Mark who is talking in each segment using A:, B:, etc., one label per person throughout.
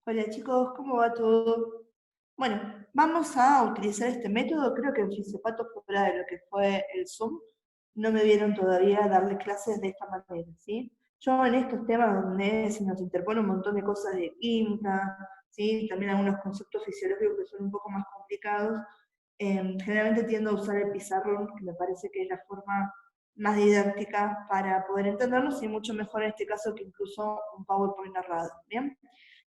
A: Hola chicos, ¿cómo va todo? Bueno, vamos a utilizar este método. Creo que en Fisiopato, fuera de lo que fue el Zoom, no me vieron todavía darle clases de esta manera, ¿sí? Yo en estos temas donde se nos interpone un montón de cosas de química, ¿sí? También algunos conceptos fisiológicos que son un poco más complicados, generalmente tiendo a usar el pizarrón, que me parece que es la forma más didáctica para poder entendernos y mucho mejor en este caso que incluso un PowerPoint narrado, ¿bien?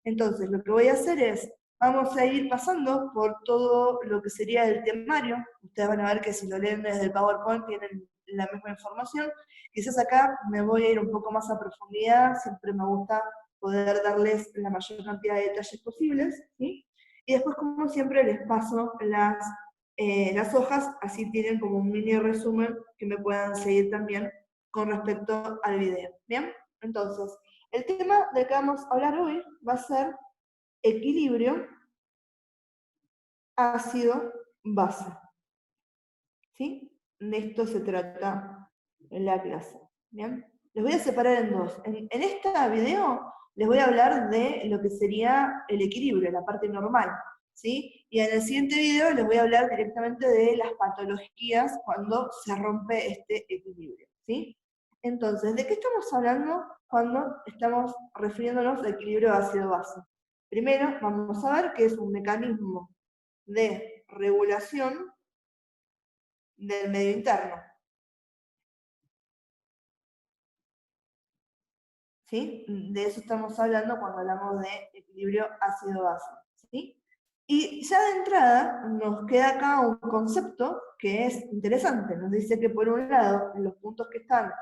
A: Entonces, lo que voy a hacer es, vamos a ir pasando por todo lo que sería el temario. Ustedes van a ver que si lo leen desde el PowerPoint tienen la misma información. Quizás acá me voy a ir un poco más a profundidad, siempre me gusta poder darles la mayor cantidad de detalles posibles, ¿sí? Y después, como siempre, les paso las hojas, así tienen como un mini resumen que me puedan seguir también con respecto al video. ¿Bien? Entonces, el tema del que vamos a hablar hoy va a ser equilibrio ácido-base. ¿Sí? De esto se trata en la clase. ¿Bien? Les voy a separar en dos. En este video les voy a hablar de lo que sería el equilibrio, la parte normal. ¿Sí? Y en el siguiente video les voy a hablar directamente de las patologías cuando se rompe este equilibrio. ¿Sí? Entonces, ¿de qué estamos hablando cuando estamos refiriéndonos al equilibrio ácido-base? Primero, vamos a ver que es un mecanismo de regulación del medio interno. ¿Sí? De eso estamos hablando cuando hablamos de equilibrio ácido-base. ¿Sí? Y ya de entrada nos queda acá un concepto que es interesante. Nos dice que por un lado los puntos que están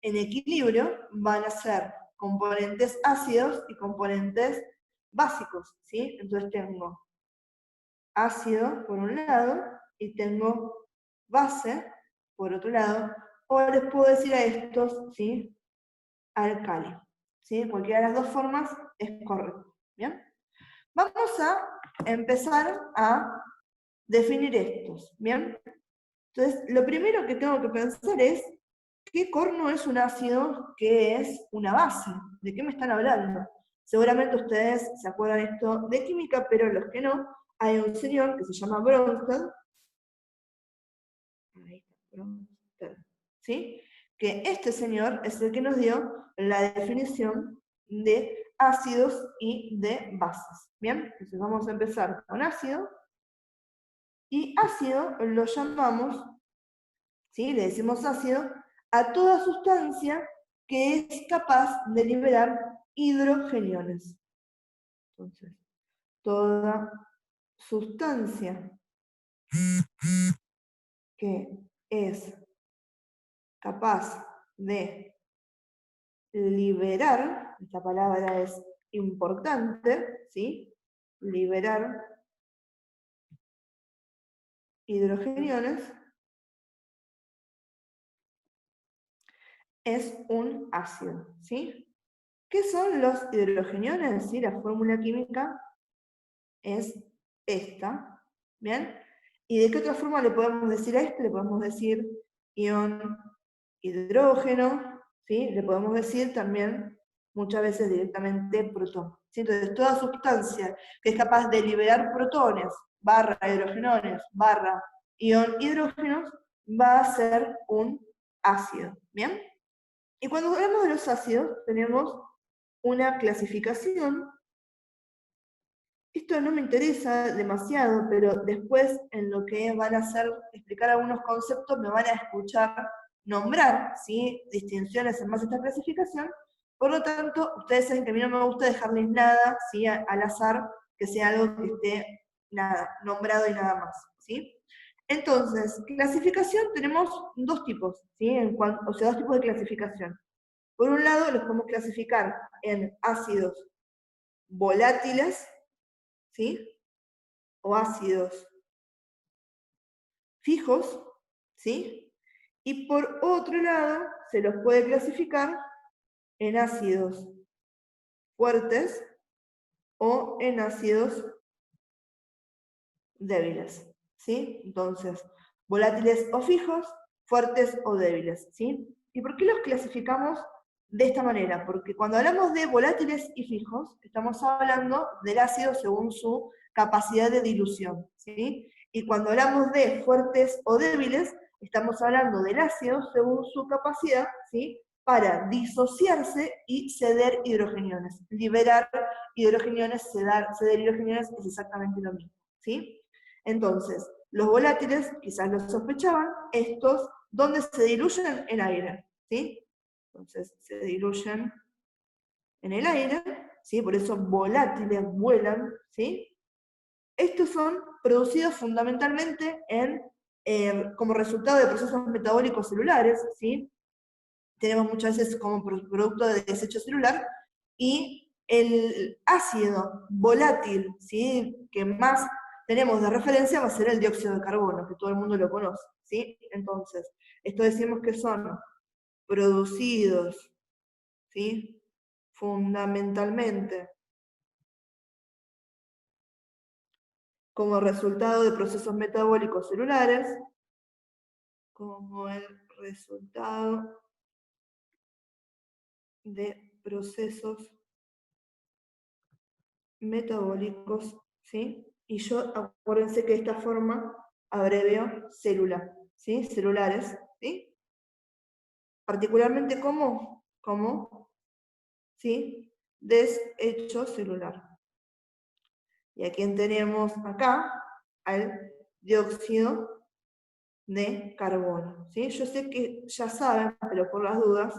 A: en equilibrio van a ser componentes ácidos y componentes básicos. ¿Sí? Entonces tengo ácido por un lado y tengo base por otro lado. O les puedo decir a estos, ¿sí? Alcali. ¿Sí? Cualquiera de las dos formas es correcto. ¿Bien? Vamos a empezar a definir estos. ¿Bien? Entonces, lo primero que tengo que pensar es, ¿qué corno es un ácido? ¿Qué es una base? ¿De qué me están hablando? Seguramente ustedes se acuerdan esto de química, pero los que no, hay un señor que se llama Bronsted, ahí está, Bronsted, ¿sí? Que este señor es el que nos dio la definición de ácidos y de bases. ¿Bien? Entonces vamos a empezar con ácido, y ácido lo llamamos, ¿sí? Le decimos ácido a toda sustancia que es capaz de liberar hidrogeniones. Entonces, toda sustancia que es capaz de liberar, esta palabra es importante, ¿sí? Liberar hidrogeniones es un ácido, ¿sí? ¿Qué son los hidrogeniones? ¿Sí? La fórmula química es esta, ¿bien? ¿Y de qué otra forma le podemos decir a este? Le podemos decir ion hidrógeno, ¿sí? Le podemos decir también muchas veces directamente protón. ¿Sí? Entonces, toda sustancia que es capaz de liberar protones, barra hidrogenones, barra ion hidrógenos, va a ser un ácido, ¿bien? Y cuando hablamos de los ácidos, tenemos una clasificación. Esto no me interesa demasiado, pero después en lo que van a hacer, explicar algunos conceptos, me van a escuchar nombrar, ¿sí? Distinciones en base a esta clasificación. Por lo tanto, ustedes saben que a mí no me gusta dejarles nada, ¿sí? Al azar, que sea algo que esté nada, nombrado y nada más, ¿sí? Entonces, clasificación tenemos dos tipos, ¿sí? O sea, dos tipos de clasificación. Por un lado, los podemos clasificar en ácidos volátiles, ¿sí? O ácidos fijos, ¿sí? Y por otro lado, se los puede clasificar en ácidos fuertes o en ácidos débiles, ¿sí? Entonces, volátiles o fijos, fuertes o débiles, ¿sí? ¿Y por qué los clasificamos de esta manera, porque cuando hablamos de volátiles y fijos, estamos hablando del ácido según su capacidad de dilución, ¿sí? Y cuando hablamos de fuertes o débiles, estamos hablando del ácido según su capacidad, ¿sí?, para disociarse y ceder hidrogeniones. Liberar hidrogeniones, ceder hidrogeniones es exactamente lo mismo, ¿sí? Entonces, los volátiles, quizás lo sospechaban, estos, ¿dónde se diluyen? En aire, ¿sí? Entonces, se diluyen en el aire, ¿sí? Por eso volátiles vuelan, ¿sí? Estos son producidos fundamentalmente como resultado de procesos metabólicos celulares, ¿sí? Tenemos muchas veces como producto de desecho celular, y el ácido volátil, ¿sí?, que más tenemos de referencia va a ser el dióxido de carbono, que todo el mundo lo conoce, ¿sí? Entonces, esto decimos que son producidos, ¿sí?, fundamentalmente como resultado de procesos metabólicos celulares, como el resultado de procesos metabólicos, ¿sí? Y yo, acuérdense que de esta forma abrevio célula, ¿sí? Celulares, ¿sí? Particularmente como, ¿sí?, desecho celular. Y a quién tenemos acá, al dióxido de carbono, ¿sí? Yo sé que ya saben, pero por las dudas,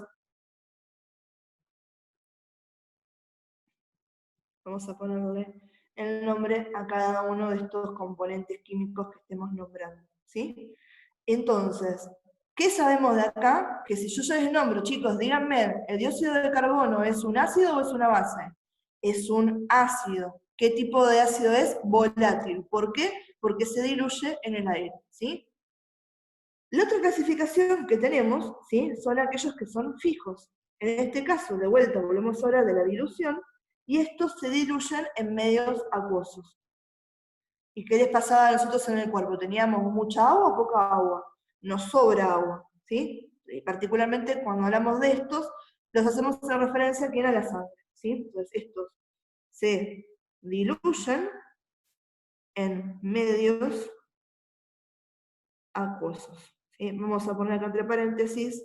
A: vamos a ponerle el nombre a cada uno de estos componentes químicos que estemos nombrando, ¿sí? Entonces, ¿qué sabemos de acá? Que si yo ya les nombro, chicos, díganme, ¿el dióxido de carbono es un ácido o es una base? Es un ácido. ¿Qué tipo de ácido es? Volátil. ¿Por qué? Porque se diluye en el aire, ¿sí? La otra clasificación que tenemos, ¿sí?, son aquellos que son fijos. En este caso, de vuelta, volvemos a hablar de la dilución, y estos se diluyen en medios acuosos. ¿Y qué les pasaba a nosotros en el cuerpo? ¿Teníamos mucha agua o poca agua? Nos sobra agua, ¿sí? Y particularmente cuando hablamos de estos, los hacemos en referencia a quién, a la sangre, ¿sí? Entonces estos se diluyen en medios acuosos, ¿sí? Vamos a poner acá entre paréntesis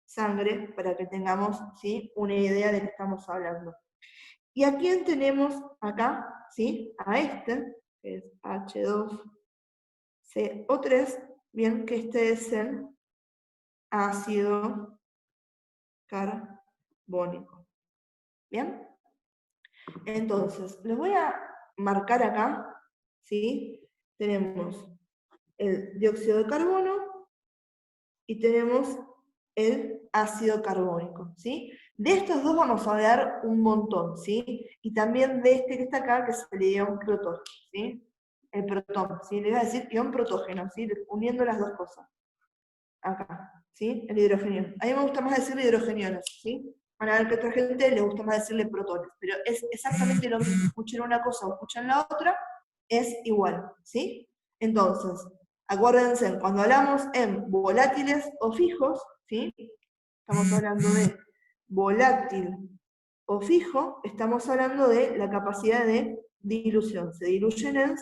A: sangre para que tengamos, ¿sí?, una idea de qué estamos hablando. ¿Y a quién tenemos acá? ¿Sí? A este, que es H2CO3, bien, que este es el ácido carbónico. ¿Bien? Entonces, les voy a marcar acá, ¿sí? Tenemos el dióxido de carbono y tenemos el ácido carbónico, ¿sí? De estos dos vamos a hablar un montón, ¿sí? Y también de este que está acá, que se le ion protón, ¿sí? El protón, ¿sí? Le voy a decir ion protógeno, ¿sí? Uniendo las dos cosas. Acá, ¿sí? El hidrogenio. A mí me gusta más decirle hidrogeniones, ¿sí? Van a ver que a otra gente le gusta más decirle protones, pero es exactamente lo mismo. Escuchen una cosa o escuchen la otra, es igual, ¿sí? Entonces, acuérdense, cuando hablamos en volátiles o fijos, ¿sí?, estamos hablando de volátil o fijo, estamos hablando de la capacidad de dilución. Se diluyen en,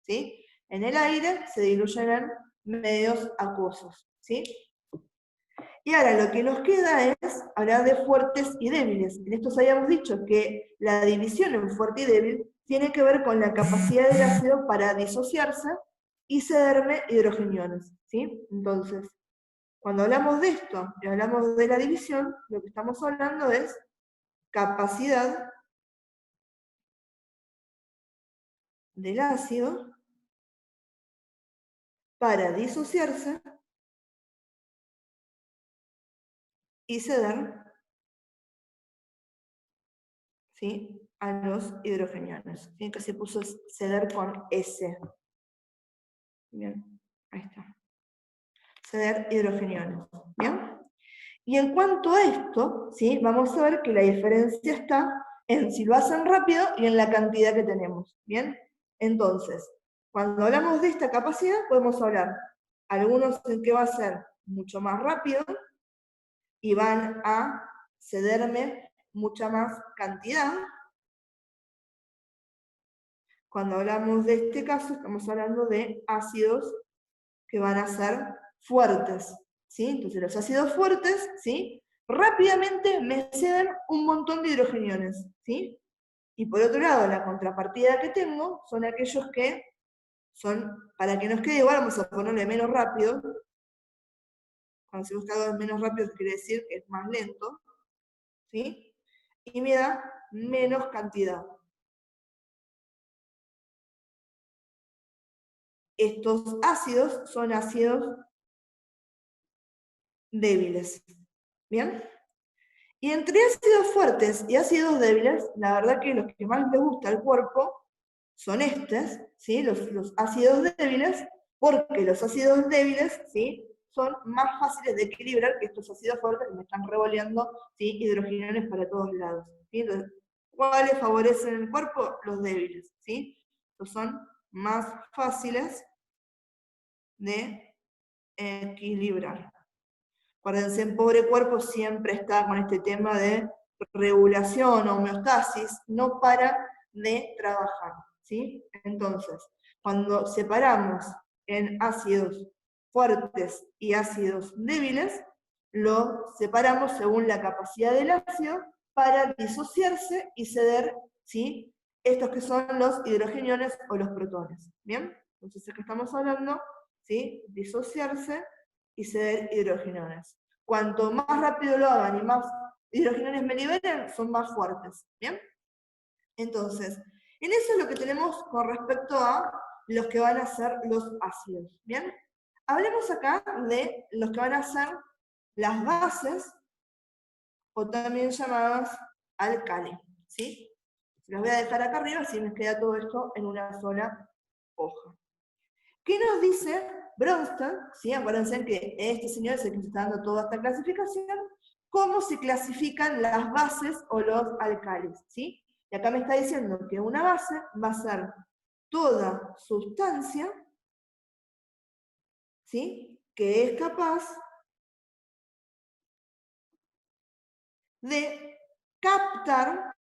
A: ¿sí? En el aire se diluyen en medios acuosos, ¿sí? Y ahora lo que nos queda es hablar de fuertes y débiles. En esto habíamos dicho que la división en fuerte y débil tiene que ver con la capacidad del ácido para disociarse y cederme hidrogeniones, ¿sí? Entonces, cuando hablamos de esto y hablamos de la división, lo que estamos hablando es capacidad del ácido para disociarse y ceder, ¿sí?, a los hidrogeniones. ¿Sí? Que se puso ceder con S. Bien, ahí está. Ceder hidrogeniones. ¿Bien? Y en cuanto a esto, ¿sí?, vamos a ver que la diferencia está en si lo hacen rápido y en la cantidad que tenemos. ¿Bien? Entonces, cuando hablamos de esta capacidad, podemos hablar algunos en que va a ser mucho más rápido, y van a cederme mucha más cantidad. Cuando hablamos de este caso, estamos hablando de ácidos que van a ser fuertes, ¿sí? Entonces los ácidos fuertes, ¿sí? Rápidamente me ceden un montón de hidrogeniones, ¿sí? Y por otro lado, la contrapartida que tengo son aquellos que son, para que nos quede igual, vamos a ponerle menos rápido. Cuando se busca algo menos rápido, quiere decir que es más lento, ¿sí? Y me da menos cantidad. Estos ácidos son ácidos débiles, ¿bien? Y entre ácidos fuertes y ácidos débiles, la verdad que los que más le gusta al cuerpo son estos, ¿sí? Los ácidos débiles, porque los ácidos débiles, ¿sí? Son más fáciles de equilibrar que estos ácidos fuertes que me están revoleando, ¿sí? Hidrogeniones para todos lados, ¿sí? Entonces, ¿cuáles favorecen el cuerpo? Los débiles, ¿sí? Estos son más fáciles de equilibrar. Acuérdense, el pobre cuerpo siempre está con este tema de regulación, homeostasis, no para de trabajar, ¿sí? Entonces, cuando separamos en ácidos fuertes y ácidos débiles, lo separamos según la capacidad del ácido para disociarse y ceder, ¿sí? Estos que son los hidrogeniones o los protones, ¿bien? Entonces, acá estamos hablando, ¿sí? Disociarse y ceder hidrogeniones. Cuanto más rápido lo hagan y más hidrogeniones me liberen, son más fuertes, ¿bien? Entonces, en eso es lo que tenemos con respecto a los que van a ser los ácidos, ¿bien? Hablemos acá de los que van a ser las bases, o también llamadas alcali, ¿sí? Se las voy a dejar acá arriba, así me queda todo esto en una sola hoja. ¿Qué nos dice Bronsted? ¿Sí? Acuérdense que este señor es el que nos está dando toda esta clasificación. ¿Cómo se clasifican las bases o los alcalis? ¿Sí? Y acá me está diciendo que una base va a ser toda sustancia, ¿sí? Que es capaz de captar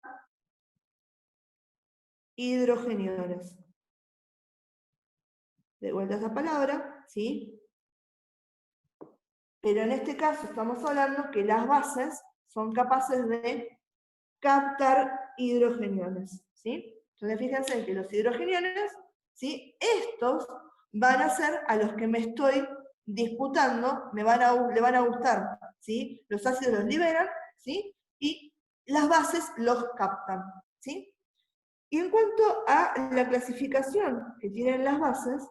A: hidrogeniones. De vuelta a esa palabra, ¿sí? Pero en este caso estamos hablando que las bases son capaces de captar hidrogeniones, ¿sí? Entonces fíjense en que los hidrogeniones, ¿sí? Estos van a ser a los que me estoy disputando, le van a gustar, ¿sí? Los ácidos los liberan, ¿sí? Y las bases los captan, ¿sí? Y en cuanto a la clasificación que tienen las bases,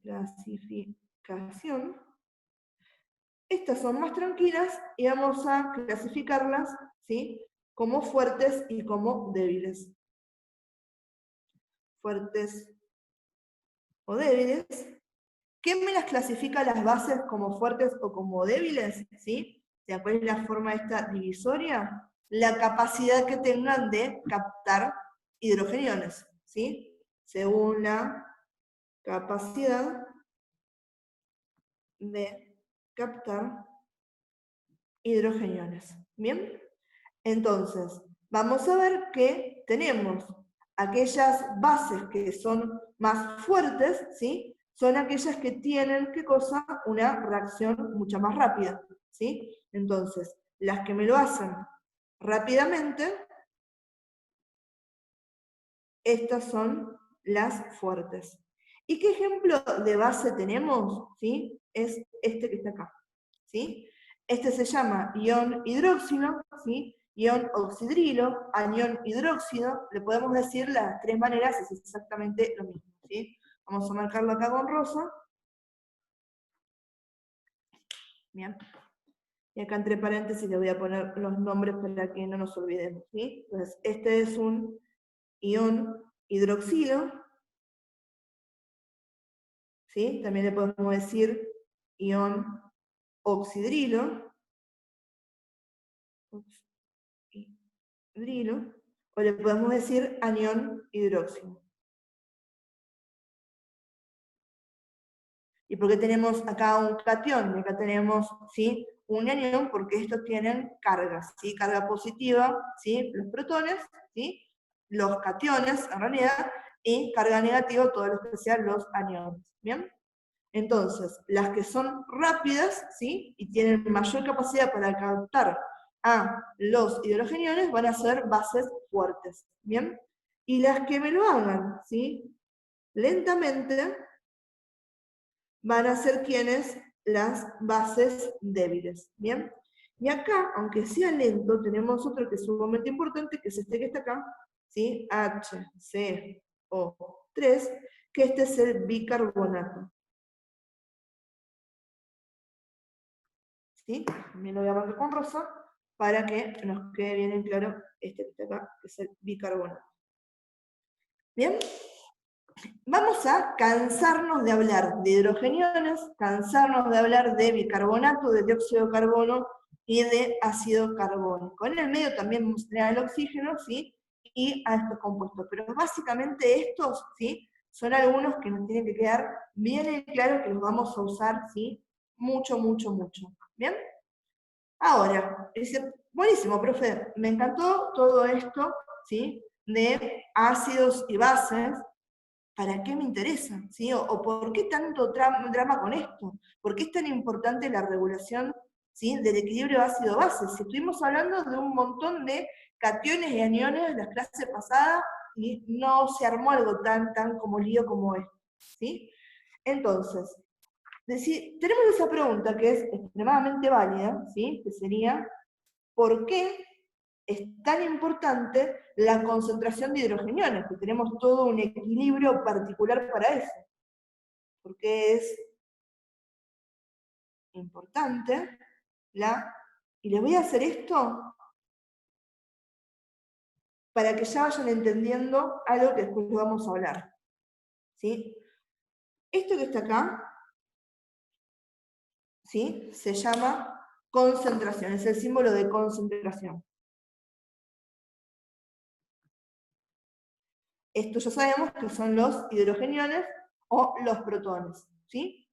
A: clasificación, estas son más tranquilas y vamos a clasificarlas, ¿sí? Como fuertes y como débiles. Fuertes o débiles. ¿Qué me las clasifica las bases como fuertes o como débiles? ¿Sí? ¿Cuál es la forma de esta divisoria? La capacidad que tengan de captar hidrogeniones, ¿sí? Según la capacidad de captar hidrogeniones. ¿Bien? Entonces, vamos a ver que tenemos aquellas bases que son más fuertes, ¿sí? Son aquellas que tienen, ¿qué cosa? Una reacción mucho más rápida, ¿sí? Entonces, las que me lo hacen rápidamente, estas son las fuertes. ¿Y qué ejemplo de base tenemos? ¿Sí? Es este que está acá, ¿sí? Este se llama ion hidróxido, ¿sí? Ion oxidrilo, anión hidróxido, le podemos decir las tres maneras, es exactamente lo mismo, ¿sí? Vamos a marcarlo acá con rosa. Bien. Y acá entre paréntesis le voy a poner los nombres para que no nos olvidemos, ¿sí? Entonces, este es un ion hidroxilo, ¿sí? También le podemos decir ion oxidrilo, o le podemos decir anión hidróxido. ¿Y por qué tenemos acá un catión? Y acá tenemos, ¿sí? un anión porque estos tienen cargas, ¿sí? Carga positiva, ¿sí? Los protones, ¿sí? Los cationes, en realidad, y carga negativa, todo lo que sean los aniones, ¿bien? Entonces, las que son rápidas, ¿sí? Y tienen mayor capacidad para captar a los hidrogeniones van a ser bases fuertes, ¿bien? Y las que me lo hagan, ¿sí? Lentamente, van a ser quienes las bases débiles, ¿bien? Y acá, aunque sea lento, tenemos otro que es sumamente importante, que es este que está acá, ¿sí? HCO3, que este es el bicarbonato. ¿Sí? También lo voy a marcar con rosa, para que nos quede bien en claro este que está acá, que es el bicarbonato. ¿Bien? Vamos a cansarnos de hablar de hidrogeniones, cansarnos de hablar de bicarbonato, de dióxido de carbono y de ácido carbónico. En el medio también vamos a tener el oxígeno, ¿sí? Y a estos compuestos. Pero básicamente estos, ¿sí? Son algunos que nos tienen que quedar bien en claro que los vamos a usar, ¿sí? Mucho, mucho, mucho. ¿Bien? Ahora, dice, buenísimo, profe, me encantó todo esto, ¿sí? De ácidos y bases. ¿Para qué me interesa? ¿Sí? O por qué tanto drama con esto? ¿Por qué es tan importante la regulación, ¿sí? Del equilibrio ácido-base? Si estuvimos hablando de un montón de cationes y aniones en las clases pasadas y no se armó algo tan como lío como esto, ¿sí? Entonces, tenemos esa pregunta que es extremadamente válida, ¿sí? Que sería, ¿por qué es tan importante la concentración de hidrogeniones? Que tenemos todo un equilibrio particular para eso. Porque es importante y les voy a hacer esto para que ya vayan entendiendo algo que después vamos a hablar. ¿Sí? Esto que está acá, ¿sí? Se llama concentración, es el símbolo de concentración. Esto ya sabemos que son los hidrogeniones o los protones, ¿sí?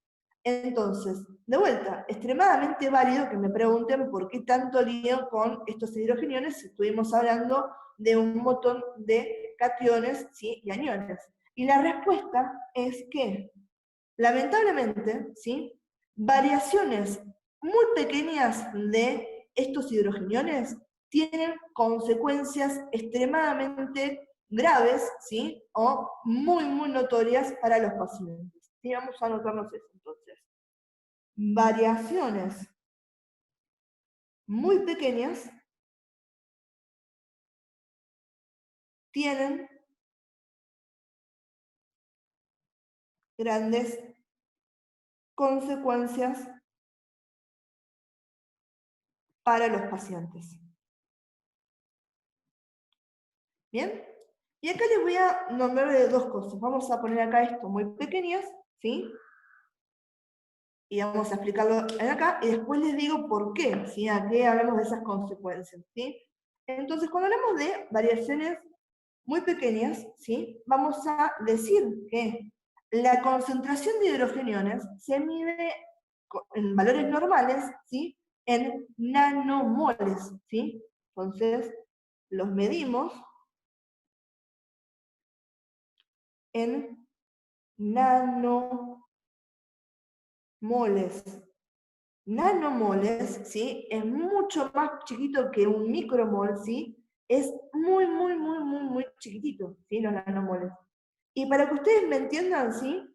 A: Entonces, de vuelta, extremadamente válido que me pregunten por qué tanto lío con estos hidrogeniones si estuvimos hablando de un montón de cationes, ¿sí? Y aniones. Y la respuesta es que, lamentablemente, ¿sí? Variaciones muy pequeñas de estos hidrogeniones tienen consecuencias extremadamente graves, ¿sí? O muy, muy notorias para los pacientes. ¿Sí? Vamos a anotarnos eso entonces. Variaciones muy pequeñas tienen grandes consecuencias para los pacientes. ¿Bien? Y acá les voy a nombrar dos cosas. Vamos a poner acá esto muy pequeñas, ¿sí? Y vamos a explicarlo en acá, y después les digo por qué, ¿sí? A qué hablamos de esas consecuencias, ¿sí? Entonces, cuando hablamos de variaciones muy pequeñas, ¿sí? Vamos a decir que la concentración de hidrogeniones se mide en valores normales, ¿sí? En nanomoles, ¿sí? Entonces, los medimos en nanomoles. Nanomoles, ¿sí? Es mucho más chiquito que un micromol, ¿sí? Es muy, muy, muy, muy, muy chiquitito, ¿sí? Los nanomoles. Y para que ustedes me entiendan, ¿sí?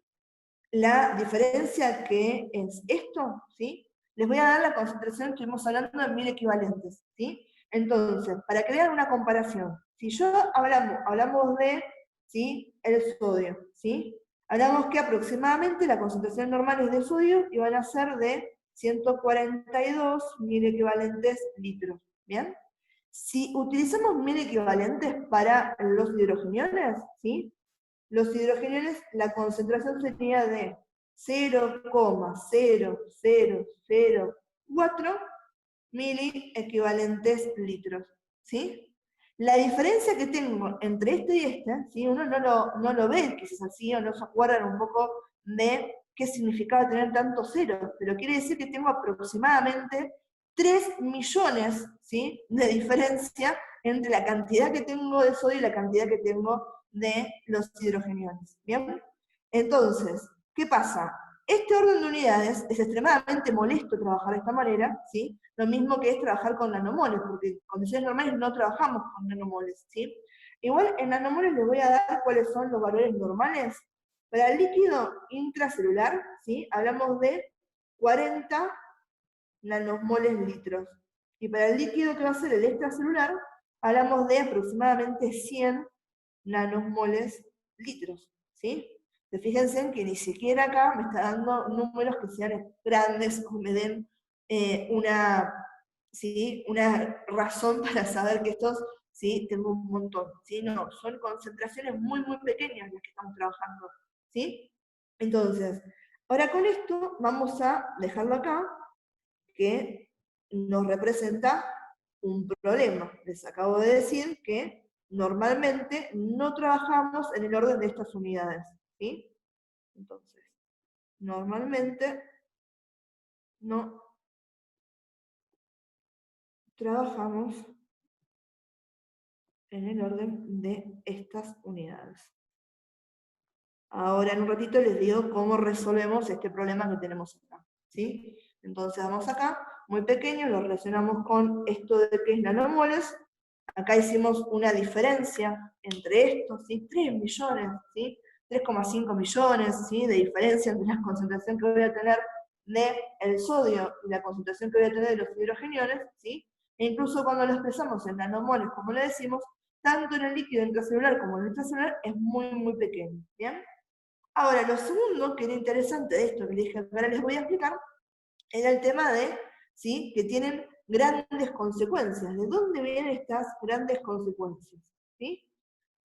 A: La diferencia que es esto, ¿sí? Les voy a dar la concentración que estuvimos hablando en 1000 equivalentes, ¿sí? Entonces, para que vean una comparación, si yo hablamos de, ¿sí? El sodio, ¿sí? Hablamos que aproximadamente la concentración normal es de sodio y van a ser de 142.000 equivalentes litros, ¿bien? Si utilizamos 1000 equivalentes para los hidrogeniones, ¿sí? Los hidrogeniones, la concentración sería de 0,0004 mili equivalentes litros, ¿sí? La diferencia que tengo entre este y este, ¿sí? Uno no lo ve quizás así, o no se acuerdan un poco de qué significaba tener tantos ceros, pero quiere decir que tengo aproximadamente 3 millones, ¿sí?, de diferencia entre la cantidad que tengo de sodio y la cantidad que tengo de los hidrogeniones. ¿Bien? Entonces, ¿qué pasa? Este orden de unidades es extremadamente molesto trabajar de esta manera, ¿sí? Lo mismo que es trabajar con nanomoles, porque en condiciones normales no trabajamos con nanomoles, ¿sí? Igual en nanomoles les voy a dar cuáles son los valores normales. Para el líquido intracelular, ¿sí?, hablamos de 40 nanosmoles litros. Y para el líquido que va a ser el extracelular, hablamos de aproximadamente 100 nanosmoles litros, ¿sí? Fíjense en que ni siquiera acá me está dando números que sean grandes o me den ¿sí?, una razón para saber que estos, ¿sí?, tengo un montón, ¿sí? No, son concentraciones muy, muy pequeñas las que estamos trabajando, ¿sí? Entonces, ahora con esto vamos a dejarlo acá, que nos representa un problema. Les acabo de decir que normalmente no trabajamos en el orden de estas unidades, ¿sí? Entonces, normalmente no trabajamos en el orden de estas unidades. Ahora en un ratito les digo cómo resolvemos este problema que tenemos acá, ¿sí? Entonces vamos acá, muy pequeño, lo relacionamos con esto de que es nanomoles. Acá hicimos una diferencia entre estos, ¿sí? 3 millones, ¿sí? 3,5 millones, ¿sí?, de diferencia entre la concentración que voy a tener del sodio y la concentración que voy a tener de los hidrogeniones, ¿sí? E incluso cuando lo expresamos en nanomoles, como le decimos, tanto en el líquido intracelular como en el extracelular es muy, muy pequeño, ¿bien? Ahora, lo segundo que era interesante de esto que les dije, ahora les voy a explicar, era el tema de, ¿sí?, que tienen grandes consecuencias. ¿De dónde vienen estas grandes consecuencias? ¿Sí?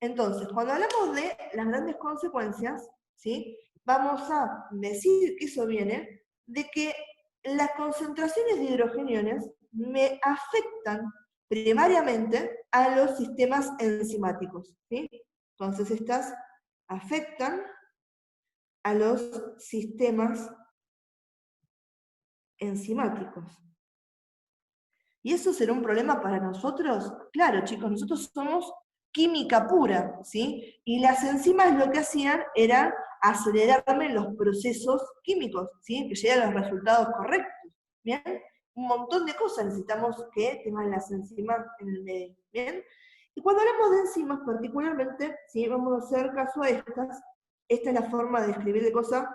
A: Entonces, cuando hablamos de las grandes consecuencias, ¿sí?, vamos a decir que eso viene de que las concentraciones de hidrogeniones me afectan primariamente a los sistemas enzimáticos, ¿sí? Entonces, estas afectan a los sistemas enzimáticos. ¿Y eso será un problema para nosotros? Claro, chicos, nosotros somos química pura, ¿sí? Y las enzimas lo que hacían era acelerarme los procesos químicos, ¿sí?, que lleguen a los resultados correctos, ¿bien? Un montón de cosas necesitamos que tengan las enzimas en el medio, ¿bien? Y cuando hablamos de enzimas particularmente, ¿sí?, vamos a hacer caso a estas. Esta es la forma de escribir de cosas,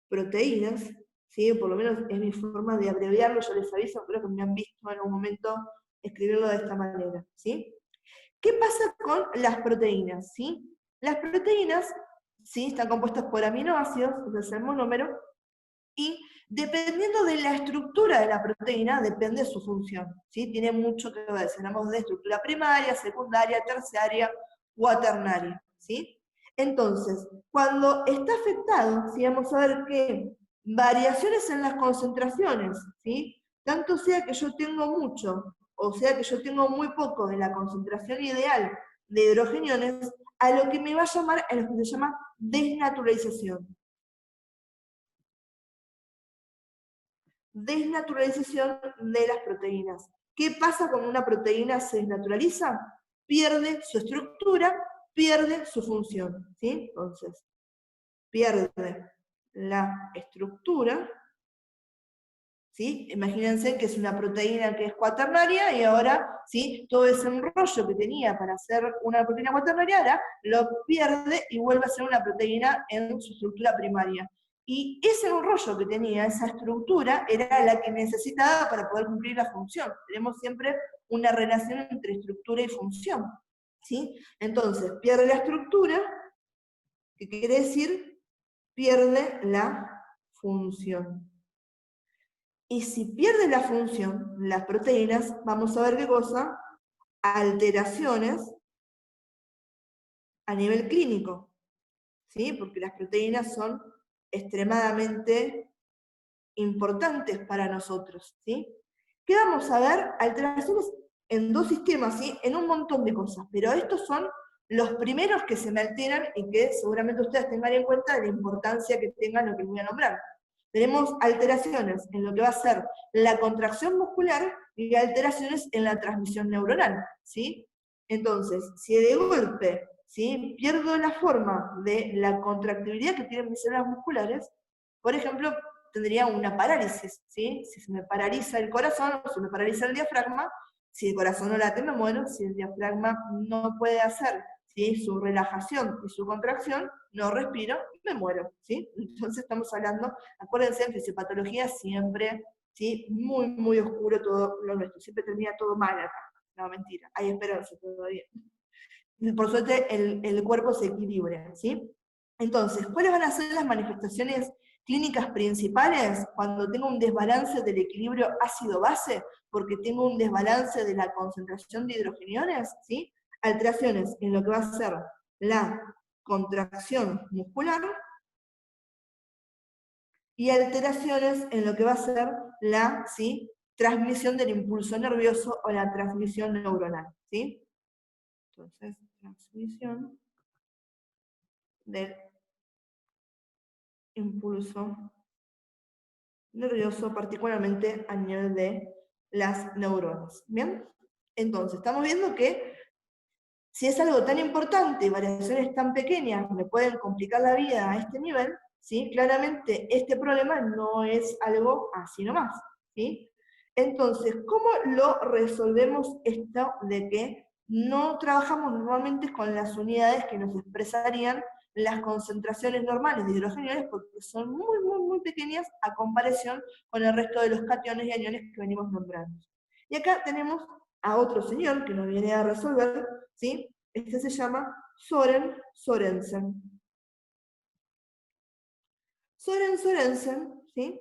A: proteínas, ¿sí?, por lo menos es mi forma de abreviarlo, yo les aviso, creo que me han visto en un momento escribirlo de esta manera, ¿sí? ¿Qué pasa con las proteínas? ¿Sí? Las proteínas, ¿sí?, están compuestas por aminoácidos, ese es el monómero, y dependiendo de la estructura de la proteína, depende de su función, ¿sí? Tiene mucho que ver, si hablamos de estructura primaria, secundaria, terciaria, cuaternaria, ¿sí? Entonces, cuando está afectado, ¿sí?, vamos a ver que variaciones en las concentraciones, ¿sí?, tanto sea que yo tengo mucho, o sea que yo tengo muy poco de la concentración ideal de hidrogeniones, a lo que me va a llamar, a lo que se llama desnaturalización. Desnaturalización de las proteínas. ¿Qué pasa cuando una proteína se desnaturaliza? Pierde su estructura, pierde su función, ¿sí? Entonces, pierde la estructura, ¿sí? Imagínense que es una proteína que es cuaternaria y ahora, ¿sí?, todo ese enrollo que tenía para hacer una proteína cuaternaria ahora lo pierde y vuelve a ser una proteína en su estructura primaria. Y ese enrollo que tenía, esa estructura, era la que necesitaba para poder cumplir la función. Tenemos siempre una relación entre estructura y función, ¿sí? Entonces, pierde la estructura, ¿qué quiere decir? Pierde la función. Y si pierde la función, las proteínas, vamos a ver qué cosa, alteraciones a nivel clínico, ¿sí? Porque las proteínas son extremadamente importantes para nosotros, ¿sí? ¿Qué vamos a ver? Alteraciones en 2 sistemas, ¿sí?, en un montón de cosas, pero estos son los primeros que se me alteran y que seguramente ustedes tengan en cuenta de la importancia que tengan lo que les voy a nombrar. Tenemos alteraciones en lo que va a ser la contracción muscular y alteraciones en la transmisión neuronal, ¿sí? Entonces, si de golpe, ¿sí?, pierdo la forma de la contractibilidad que tienen mis células musculares, por ejemplo, tendría una parálisis, ¿sí? Si se me paraliza el corazón o se me paraliza el diafragma, si el corazón no late me muero, si el diafragma no puede hacer, ¿sí?, su relajación y su contracción, no respiro, me muero, ¿sí? Entonces estamos hablando, acuérdense, en fisiopatología siempre, ¿sí?, muy, muy oscuro todo lo nuestro, siempre termina todo mal acá. No, mentira, hay esperanza todavía. Por suerte el cuerpo se equilibra, ¿sí? Entonces, ¿cuáles van a ser las manifestaciones clínicas principales cuando tengo un desbalance del equilibrio ácido-base? Porque tengo un desbalance de la concentración de hidrogeniones, ¿sí? Alteraciones en lo que va a ser la contracción muscular y alteraciones en lo que va a ser la, ¿sí?, transmisión del impulso nervioso o la transmisión neuronal, ¿sí? Entonces, transmisión del impulso nervioso, particularmente a nivel de las neuronas. ¿Bien? Entonces, estamos viendo que si es algo tan importante y variaciones tan pequeñas me pueden complicar la vida a este nivel, ¿sí?, claramente este problema no es algo así nomás, ¿sí? Entonces, ¿cómo lo resolvemos esto de que no trabajamos normalmente con las unidades que nos expresarían las concentraciones normales de hidrogeniones porque son muy, muy, muy pequeñas a comparación con el resto de los cationes y aniones que venimos nombrando? Y acá tenemos a otro señor que nos viene a resolver, ¿sí? Este se llama Søren Sørensen. Søren Sørensen, ¿sí?,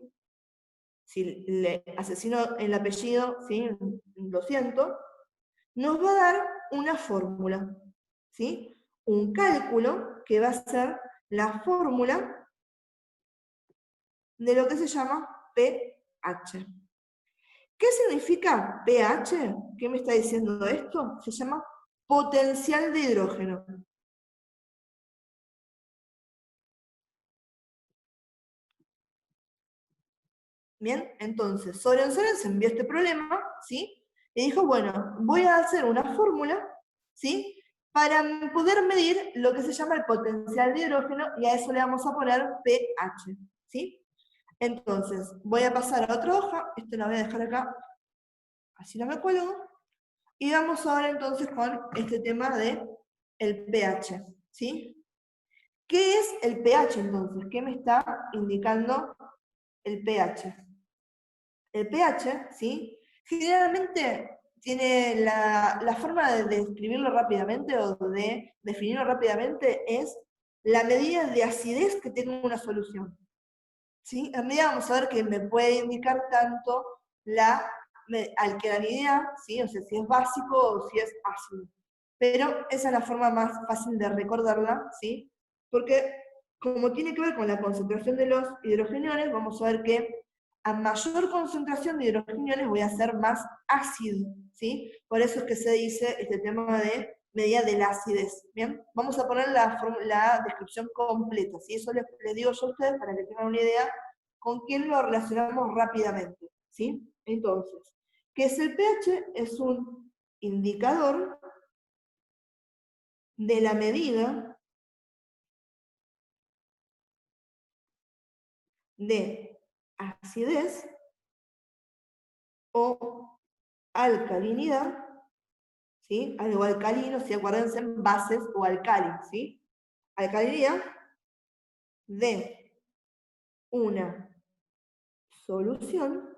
A: si le asesino el apellido, ¿sí?, lo siento, nos va a dar una fórmula, ¿sí? Un cálculo que va a ser la fórmula de lo que se llama pH. ¿Qué significa pH? ¿Qué me está diciendo esto? Se llama potencial de hidrógeno. Bien, entonces Søren Sørensen vio este problema, ¿sí? Y dijo, bueno, voy a hacer una fórmula, ¿sí?, para poder medir lo que se llama el potencial de hidrógeno, y a eso le vamos a poner pH, ¿sí? Entonces, voy a pasar a otra hoja, esto lo voy a dejar acá, así no me cuelgo, y vamos ahora entonces con este tema de el pH, ¿sí? ¿Qué es el pH entonces? ¿Qué me está indicando el pH? El pH, ¿sí?, generalmente tiene la forma de describirlo rápidamente o de definirlo rápidamente es la medida de acidez que tiene una solución, ¿sí? En medida vamos a ver que me puede indicar tanto la alcalinidad, ¿sí?, o sea, si es básico o si es ácido. Pero esa es la forma más fácil de recordarla, ¿sí? Porque como tiene que ver con la concentración de los hidrogeniones, vamos a ver que a mayor concentración de hidrogeniones voy a ser más ácido, ¿sí? Por eso es que se dice este tema de medida de la acidez, ¿bien? Vamos a poner la descripción completa, ¿sí? Eso les digo yo a ustedes para que tengan una idea con quién lo relacionamos rápidamente, ¿sí? Entonces, ¿qué es el pH? Es un indicador de la medida de acidez o alcalinidad, ¿sí? Algo alcalino, si acuérdense, bases o alcali, ¿sí? Alcalinidad de una solución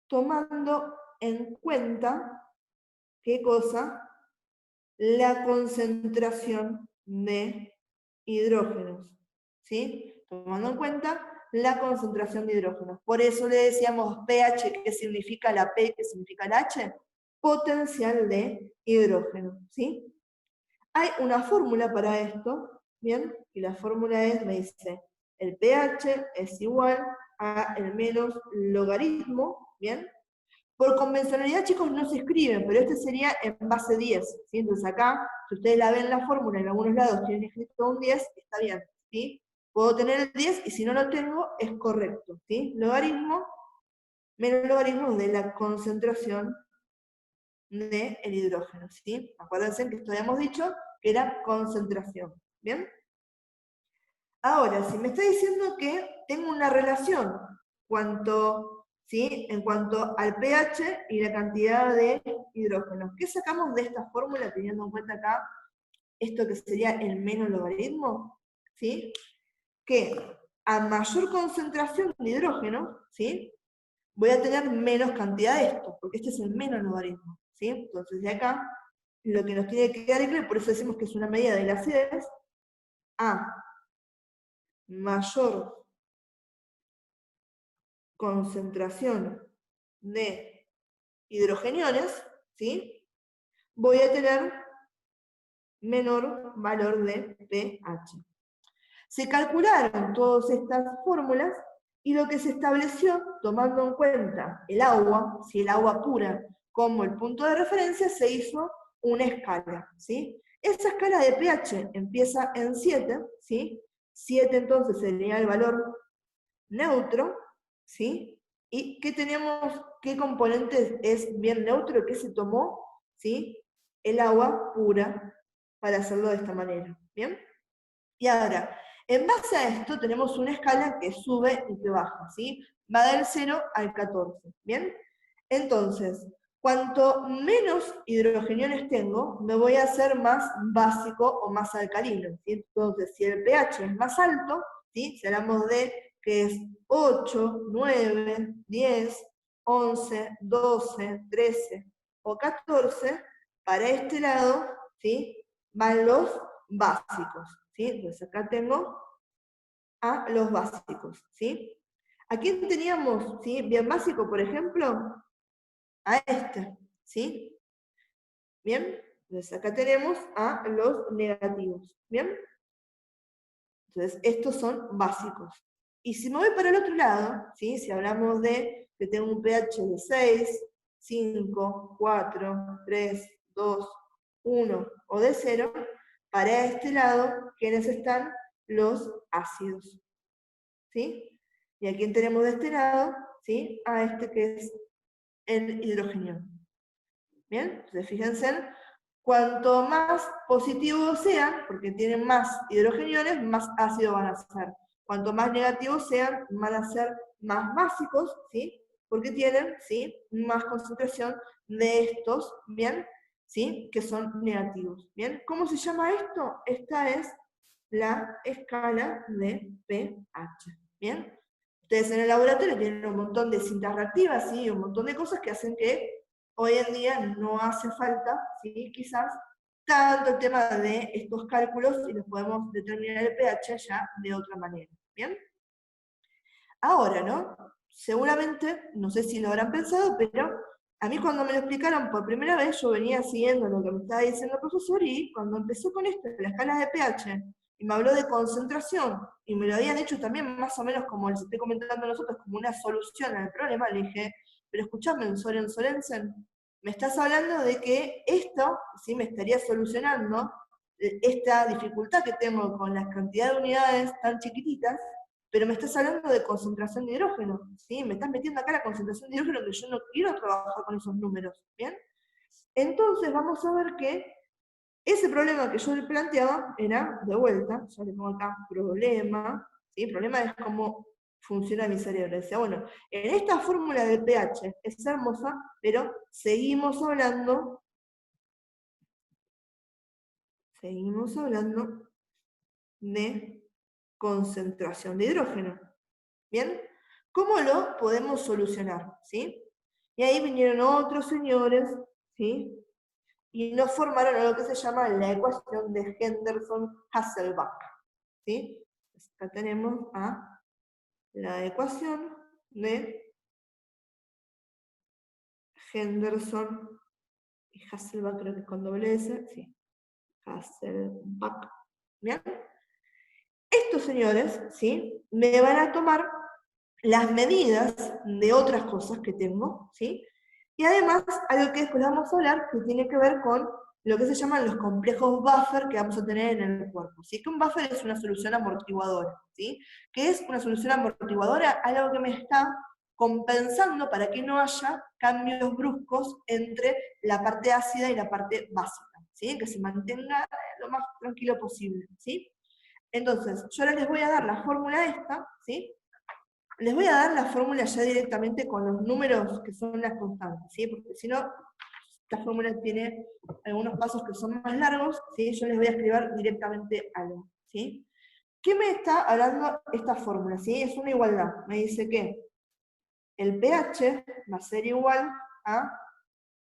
A: tomando en cuenta, ¿qué cosa? La concentración de hidrógenos, ¿sí? Tomando en cuenta la concentración de hidrógenos. Por eso le decíamos pH, ¿qué significa la P, qué significa la H? Potencial de hidrógeno, ¿sí? Hay una fórmula para esto, ¿bien? Y la fórmula es, me dice, el pH es igual a el menos logaritmo, ¿bien? Por convencionalidad, chicos, no se escriben, pero este sería en base 10, ¿sí? Entonces acá, si ustedes la ven la fórmula en algunos lados tienen escrito un 10, está bien, ¿sí? puedo tener el 10 y si no lo tengo es correcto, ¿sí? Logaritmo menos logaritmo de la concentración del hidrógeno, ¿sí? Acuérdense que esto habíamos dicho que era concentración, ¿bien? Ahora, si me está diciendo que tengo una relación ¿sí? En cuanto al pH y la cantidad de hidrógeno, ¿qué sacamos de esta fórmula teniendo en cuenta acá esto que sería el menos logaritmo? ¿Sí? Que a mayor concentración de hidrógeno, ¿sí? Voy a tener menos cantidad de esto, porque este es el menos logaritmo, ¿sí? Entonces de acá, lo que nos tiene que quedar claro, por eso decimos que es una medida de la acidez, a mayor concentración de hidrogeniones, ¿sí? Voy a tener menor valor de pH. Se calcularon todas estas fórmulas y lo que se estableció, tomando en cuenta el agua, si el agua pura como el punto de referencia, se hizo una escala, ¿sí? Esa escala de pH empieza en 7, ¿sí? 7 entonces sería el valor neutro, ¿sí? ¿Y qué tenemos, qué componente es bien neutro, que se tomó, ¿sí? El agua pura para hacerlo de esta manera, ¿bien? Y ahora, en base a esto tenemos una escala que sube y que baja, ¿sí? Va del 0 al 14, ¿bien? Entonces, cuanto menos hidrogeniones tengo, me voy a hacer más básico o más alcalino, ¿sí? Entonces, si el pH es más alto, ¿sí? Si hablamos de que es 8, 9, 10, 11, 12, 13 o 14, para este lado, ¿sí? Van los básicos, ¿sí? Entonces acá tengo a los básicos, ¿sí? ¿A quién teníamos, sí? Bien básico, por ejemplo, a este, ¿sí? Bien, entonces acá tenemos a los negativos, ¿bien? Entonces estos son básicos. Y si me voy para el otro lado, ¿sí? Si hablamos de que tengo un pH de 6, 5, 4, 3, 2, 1 o de 0, para este lado, ¿quiénes están? Los ácidos, ¿sí? Y a quién tenemos de este lado, ¿sí? A este que es el hidrógeno. ¿Bien? Entonces fíjense, cuanto más positivos sean, porque tienen más hidrogeniones, más ácidos van a ser. Cuanto más negativos sean, van a ser más básicos, ¿sí? Porque tienen, ¿sí? Más concentración de estos, ¿bien? ¿Sí? Que son negativos, ¿bien? ¿Cómo se llama esto? Esta es la escala de pH, ¿bien? Ustedes en el laboratorio tienen un montón de cintas reactivas, ¿sí? Un montón de cosas que hacen que hoy en día no hace falta, ¿sí? Quizás, tanto el tema de estos cálculos y los podemos determinar el pH ya de otra manera, ¿bien? Ahora, ¿no? Seguramente, no sé si lo habrán pensado, pero a mí cuando me lo explicaron por primera vez, yo venía siguiendo lo que me estaba diciendo el profesor y cuando empezó con esto, la escala de pH, y me habló de concentración, y me lo habían hecho también más o menos como les estoy comentando a nosotros, como una solución al problema, le dije, pero escúchame, Soren Sorensen, me estás hablando de que esto, ¿sí? Me estaría solucionando esta dificultad que tengo con las cantidades de unidades tan chiquititas, pero me estás hablando de concentración de hidrógeno, ¿sí? Me estás metiendo acá la concentración de hidrógeno que yo no quiero trabajar con esos números, ¿bien? Entonces vamos a ver que ese problema que yo le planteaba era, de vuelta, ya le pongo acá problema, ¿sí? Problema es cómo funciona mi cerebro. Decía, bueno, en esta fórmula de pH es hermosa, pero seguimos hablando de concentración de hidrógeno. ¿Bien? ¿Cómo lo podemos solucionar? ¿Sí? Y ahí vinieron otros señores, ¿sí? Y nos formaron lo que se llama la ecuación de Henderson-Hasselbalch, ¿sí? Acá tenemos a la ecuación de Henderson y Hasselbalch, creo que es con doble S, sí, Hasselbalch, ¿bien? Estos señores, ¿sí? Me van a tomar las medidas de otras cosas que tengo, ¿sí? Y además, algo que después vamos a hablar, que tiene que ver con lo que se llaman los complejos buffer que vamos a tener en el cuerpo. ¿Sí? Que un buffer es una solución amortiguadora. ¿Sí? ¿Qué es una solución amortiguadora? Algo que me está compensando para que no haya cambios bruscos entre la parte ácida y la parte básica. ¿Sí? Que se mantenga lo más tranquilo posible. ¿Sí? Entonces, yo ahora les voy a dar la fórmula esta, ¿sí? Les voy a dar la fórmula ya directamente con los números que son las constantes, ¿sí? Porque si no, esta fórmula tiene algunos pasos que son más largos, ¿sí? Yo les voy a escribir directamente algo, ¿sí? ¿Qué me está hablando esta fórmula? ¿Sí? Es una igualdad. Me dice que el pH va a ser igual a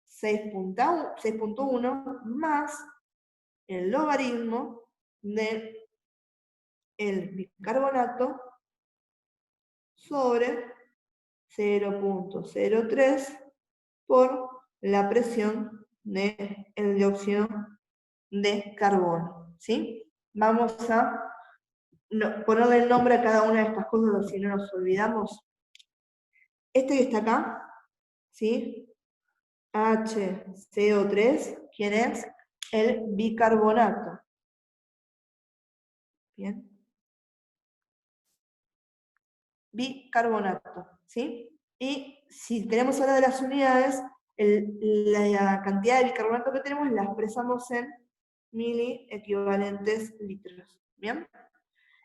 A: 6.1 más el logaritmo del bicarbonato sobre 0.03 por la presión del dióxido de carbono. ¿Sí? Vamos a ponerle el nombre a cada una de estas cosas, si no nos olvidamos. Este que está acá, ¿sí? HCO3, ¿quién es? El bicarbonato. Bien. Bicarbonato, ¿sí? Y si tenemos ahora de las unidades, la cantidad de bicarbonato que tenemos la expresamos en mili equivalentes litros, ¿bien?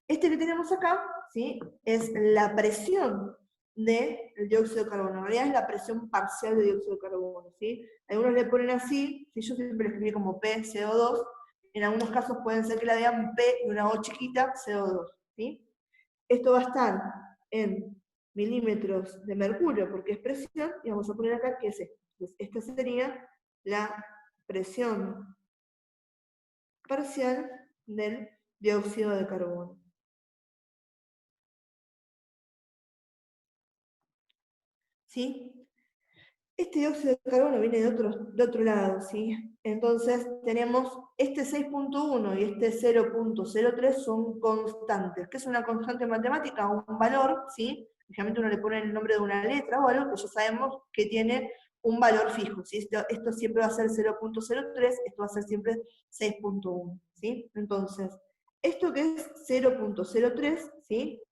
A: Este que tenemos acá, ¿sí? Es la presión del dióxido de carbono. En realidad es la presión parcial de dióxido de carbono, ¿sí? Algunos le ponen así, ¿sí? Yo siempre lo escribí como PCO2, en algunos casos pueden ser que la vean P y una O chiquita, CO2, ¿sí? Esto va a estar en milímetros de mercurio, porque es presión, y vamos a poner acá que es esto. Entonces, esta sería la presión parcial del dióxido de carbono. ¿Sí? Este dióxido de carbono viene de otro lado, ¿sí? Entonces tenemos este 6.1 y este 0.03 son constantes. ¿Qué es una constante matemática? Un valor, ¿sí? Generalmente uno le pone el nombre de una letra o algo que ya sabemos que tiene un valor fijo, ¿sí? Esto siempre va a ser 0.03, esto va a ser siempre 6.1, ¿sí? Entonces, esto que es 0.03, ¿sí?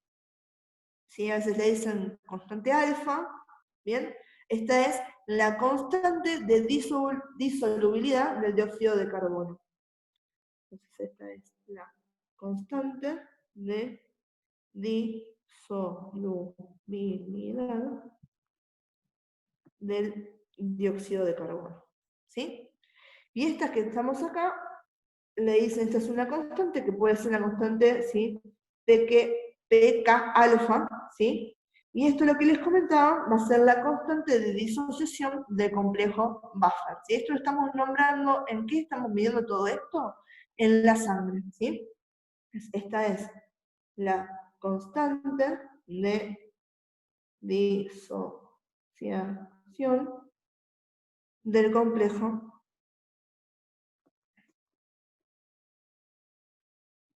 A: ¿Sí? A veces le dicen constante alfa, ¿bien? Esta es la constante de disolubilidad del dióxido de carbono. Entonces esta es la constante de disolubilidad del dióxido de carbono. ¿Sí? Y estas que estamos acá, le dicen, esta es una constante que puede ser una constante, ¿sí? PK alfa, ¿sí? Y esto lo que les comentaba va a ser la constante de disociación del complejo buffer. ¿Sí? Esto lo estamos nombrando, ¿en qué estamos midiendo todo esto? En la sangre, ¿sí? Esta es la constante de disociación del complejo,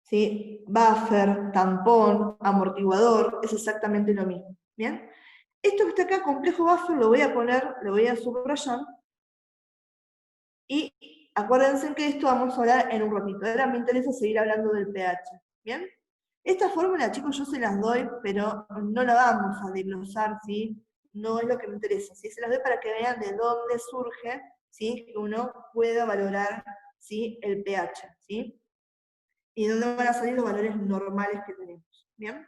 A: ¿sí? Buffer, tampón, amortiguador, es exactamente lo mismo, ¿bien? Esto que está acá, complejo buffer, lo voy a poner, lo voy a subrayar, y acuérdense que esto vamos a hablar en un ratito. Ahora me interesa seguir hablando del pH, ¿bien? Esta fórmula, chicos, yo se las doy, pero no la vamos a desglosar, ¿sí? No es lo que me interesa, ¿sí? Se las doy para que vean de dónde surge, ¿sí? Que uno pueda valorar, ¿sí? El pH, ¿sí? Y dónde van a salir los valores normales que tenemos, ¿bien?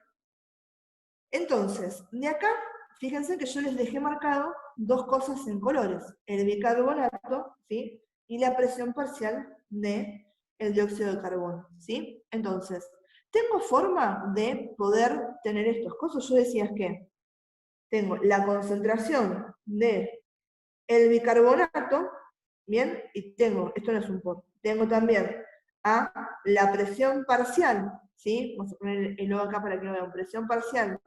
A: Entonces, de acá, fíjense que yo les dejé marcado dos cosas en colores, el bicarbonato, ¿sí? Y la presión parcial del dióxido de carbono, ¿sí? Entonces, ¿tengo forma de poder tener estas cosas? Yo decía que tengo la concentración de el bicarbonato, ¿bien? Y tengo, esto no es un por, tengo también a la presión parcial, ¿sí? Vamos a poner el O acá para que lo vean, presión parcial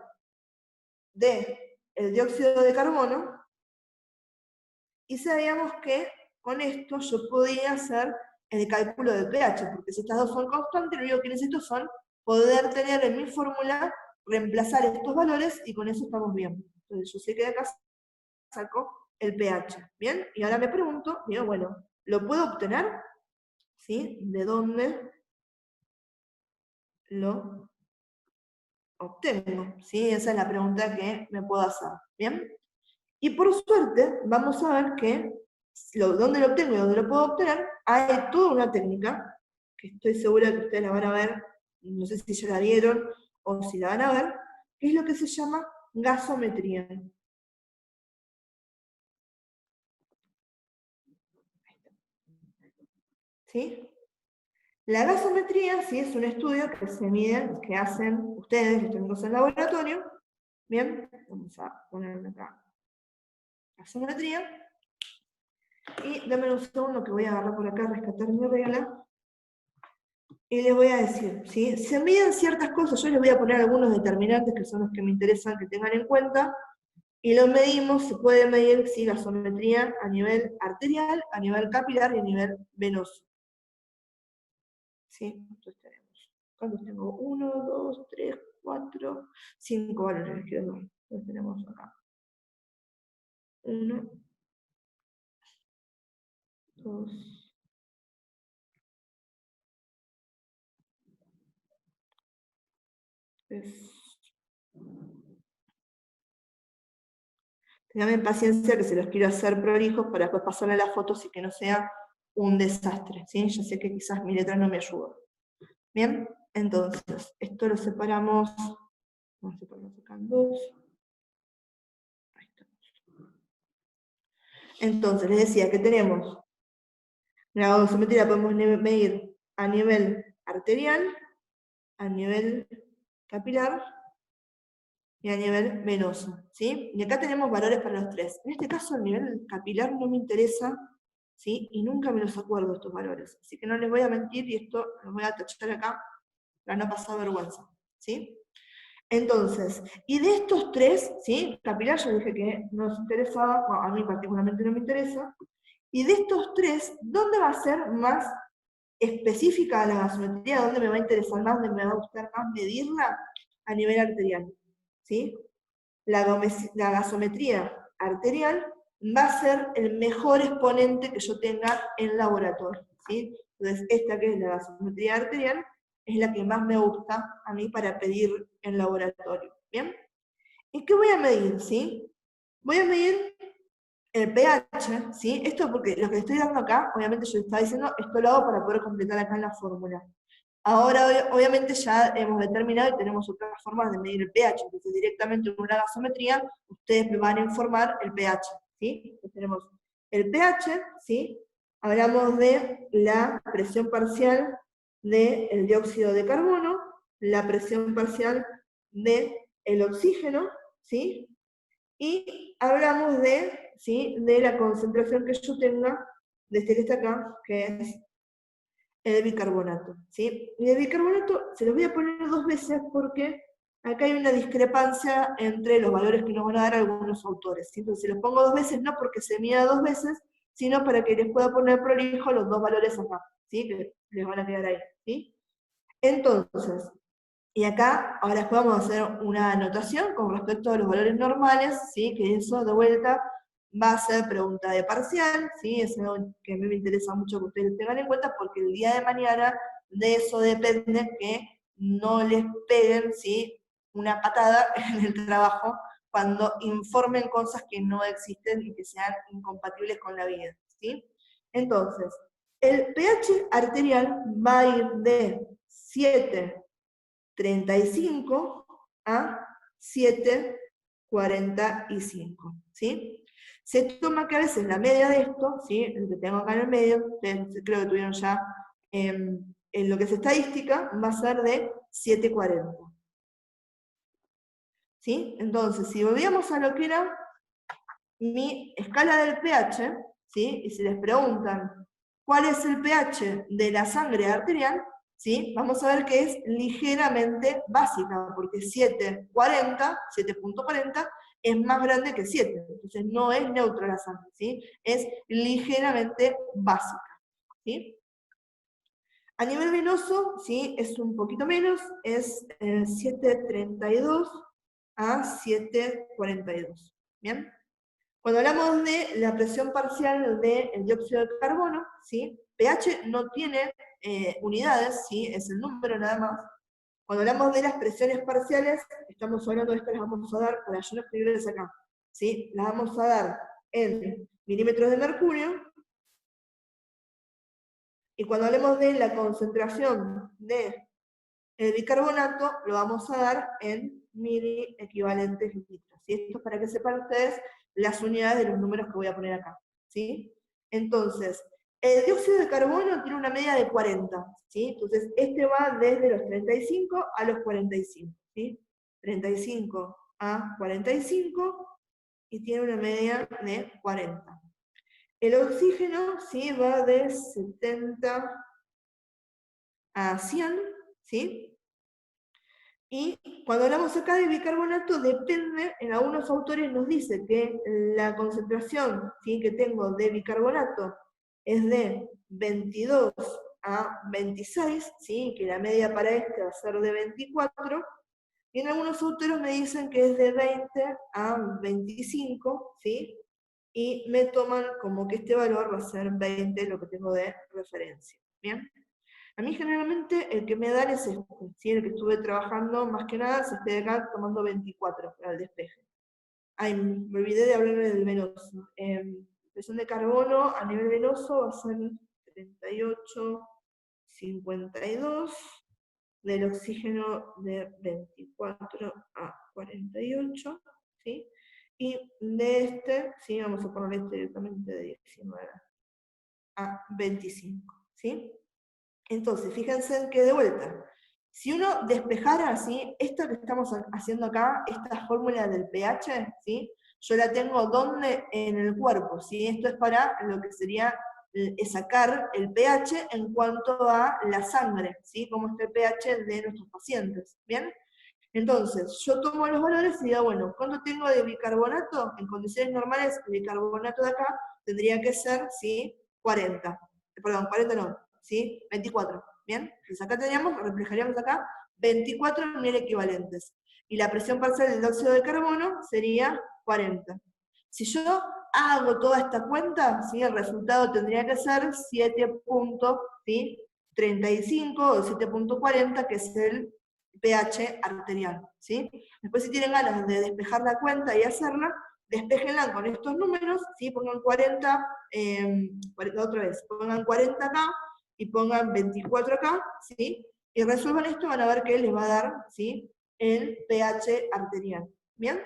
A: del dióxido de carbono, y sabíamos que con esto yo podía hacer el cálculo del pH, porque si estas dos son constantes, lo único que necesito son poder tener en mi fórmula, reemplazar estos valores, y con eso estamos bien. Entonces yo sé que de acá saco el pH, ¿bien? Y ahora me pregunto, digo, bueno, ¿lo puedo obtener? ¿sí? ¿De dónde lo obtengo? ¿Sí? Esa es la pregunta que me puedo hacer, ¿bien? Y por suerte, vamos a ver que dónde lo obtengo y dónde lo puedo obtener, hay toda una técnica, que estoy segura que ustedes la van a ver, no sé si ya la vieron o si la van a ver, que es lo que se llama gasometría. ¿Sí? La gasometría, sí, es un estudio que se mide, que hacen ustedes, los técnicos en laboratorio. Bien, vamos a ponerle acá gasometría. Y dame un segundo que voy a agarrar por acá, rescatar mi regla. Y les voy a decir, ¿sí? Se miden ciertas cosas, yo les voy a poner algunos determinantes que son los que me interesan que tengan en cuenta, y lo medimos, se puede medir, ¿sí? Gasometría a nivel arterial, a nivel capilar y a nivel venoso. ¿Sí? Entonces tenemos, ¿cuántos tengo? 1, 2, 3, 4, 5 valores, quiero ver. Los tenemos acá. 1, 2, 3. Tengan paciencia que se los quiero hacer prolijos para después pasarle las fotos y que no sea un desastre, ¿sí? Yo sé que quizás mi letra no me ayuda. Bien, entonces, esto lo separamos, vamos a separarlo acá en 2. Ahí está. Entonces, les decía que tenemos la gasometría, podemos medir a nivel arterial, a nivel capilar y a nivel venoso, ¿sí? Y acá tenemos valores para los tres. En este caso, el nivel capilar no me interesa, ¿sí? Y nunca me los acuerdo estos valores. Así que no les voy a mentir y esto lo voy a tachar acá para no pasar vergüenza, ¿sí? Entonces, y de estos tres, ¿sí? Capilar ya dije que nos interesaba, bueno, a mí particularmente no me interesa, y de estos tres, ¿dónde va a ser más específica la gasometría? ¿Dónde me va a interesar más, dónde me va a gustar más medirla? A nivel arterial, ¿sí? La gasometría arterial va a ser el mejor exponente que yo tenga en laboratorio, ¿sí? Entonces, esta que es la gasometría arterial es la que más me gusta a mí para pedir en laboratorio, ¿bien? ¿Y qué voy a medir, sí? Voy a medir el pH, ¿sí? Esto porque lo que estoy dando acá, obviamente yo estaba diciendo, esto lo hago para poder completar acá en la fórmula. Ahora, obviamente, ya hemos determinado y tenemos otras formas de medir el pH, entonces directamente en una gasometría, ustedes me van a informar el pH, ¿sí? Entonces tenemos el pH, ¿sí? Hablamos de la presión parcial del dióxido de carbono, la presión parcial del oxígeno, ¿sí? Y hablamos de, ¿sí? De la concentración que yo tenga de este que está acá, que es el bicarbonato, ¿sí? Y el bicarbonato se los voy a poner dos veces porque acá hay una discrepancia entre los valores que nos van a dar algunos autores, ¿sí? Entonces se los pongo dos veces, no porque se mida dos veces, sino para que les pueda poner prolijo los dos valores acá, ¿sí? Que les van a quedar ahí, ¿sí? Entonces, y acá ahora después vamos a hacer una anotación con respecto a los valores normales, ¿sí? Que eso de vuelta va a ser pregunta de parcial, ¿sí? Es algo que a mí me interesa mucho que ustedes tengan en cuenta porque el día de mañana de eso depende que no les peguen, ¿sí? Una patada en el trabajo cuando informen cosas que no existen y que sean incompatibles con la vida, ¿sí? Entonces, el pH arterial va a ir de 7,35 a 7,45, ¿sí? Se toma que a veces la media de esto, ¿sí? El que tengo acá en el medio, ustedes creo que tuvieron ya en lo que es estadística, va a ser de 7,40. ¿Sí? Entonces, si volvíamos a lo que era mi escala del pH, ¿sí? Y si les preguntan cuál es el pH de la sangre arterial, ¿sí? Vamos a ver que es ligeramente básica, porque 7,40 es más grande que 7, entonces no es neutra la sangre, ¿sí? Es ligeramente básica, ¿sí? A nivel venoso, ¿sí? Es un poquito menos, es 7,32 a 7,42, ¿bien? Cuando hablamos de la presión parcial del dióxido de carbono, ¿sí? pH no tiene unidades, ¿sí? Es el número nada más. Cuando hablamos de las presiones parciales, estamos hablando de esto, las vamos a dar, para yo no escribirles acá, ¿sí? Las vamos a dar en milímetros de mercurio, y cuando hablemos de la concentración de el bicarbonato, lo vamos a dar en mili equivalentes litros, ¿sí? Esto es para que sepan ustedes las unidades de los números que voy a poner acá, ¿sí? Entonces, el dióxido de carbono tiene una media de 40, ¿sí? Entonces, este va desde los 35 a los 45, ¿sí? 35 a 45, y tiene una media de 40. El oxígeno, ¿sí? Va de 70 a 100, ¿sí? Y cuando hablamos acá de bicarbonato, depende, en algunos autores nos dice que la concentración, ¿sí? que tengo de bicarbonato es de 22 a 26, ¿sí? que la media para este va a ser de 24, y en algunos autores me dicen que es de 20 a 25, ¿sí? y me toman como que este valor va a ser 20, lo que tengo de referencia. ¿Bien? A mí generalmente el que me dan es este, ¿sí? El que estuve trabajando más que nada es este de acá tomando 24 para el despeje. Ay, me olvidé de hablar del venoso. Presión de carbono a nivel venoso va a ser 38, 52, del oxígeno de 24 a 48, ¿sí? Y de este, ¿sí? Vamos a poner este directamente de 19 a 25, ¿sí? Entonces, fíjense en que de vuelta, si uno despejara así, esto que estamos haciendo acá, esta fórmula del pH, ¿sí? Yo la tengo ¿dónde? En el cuerpo, ¿sí? Esto es para lo que sería sacar el pH en cuanto a la sangre, ¿sí? Como está el pH de nuestros pacientes, ¿bien? Entonces, yo tomo los valores y digo, bueno, ¿cuánto tengo de bicarbonato? En condiciones normales, el bicarbonato de acá tendría que ser, ¿sí? 40. Perdón, 40 no, ¿sí? 24. ¿Bien? Entonces acá teníamos, reflejaríamos acá, 24 mil equivalentes. Y la presión parcial del dióxido de carbono sería 40. Si yo hago toda esta cuenta, ¿sí? El resultado tendría que ser 7.35 o 7.40, que es el pH arterial, ¿sí? Después si tienen ganas de despejar la cuenta y hacerla, despejenla con estos números, ¿sí? Pongan 40, otra vez, pongan 40 acá y pongan 24 acá, ¿sí? Y resuelvan esto, van a ver que les va a dar, ¿sí? El pH arterial, ¿bien?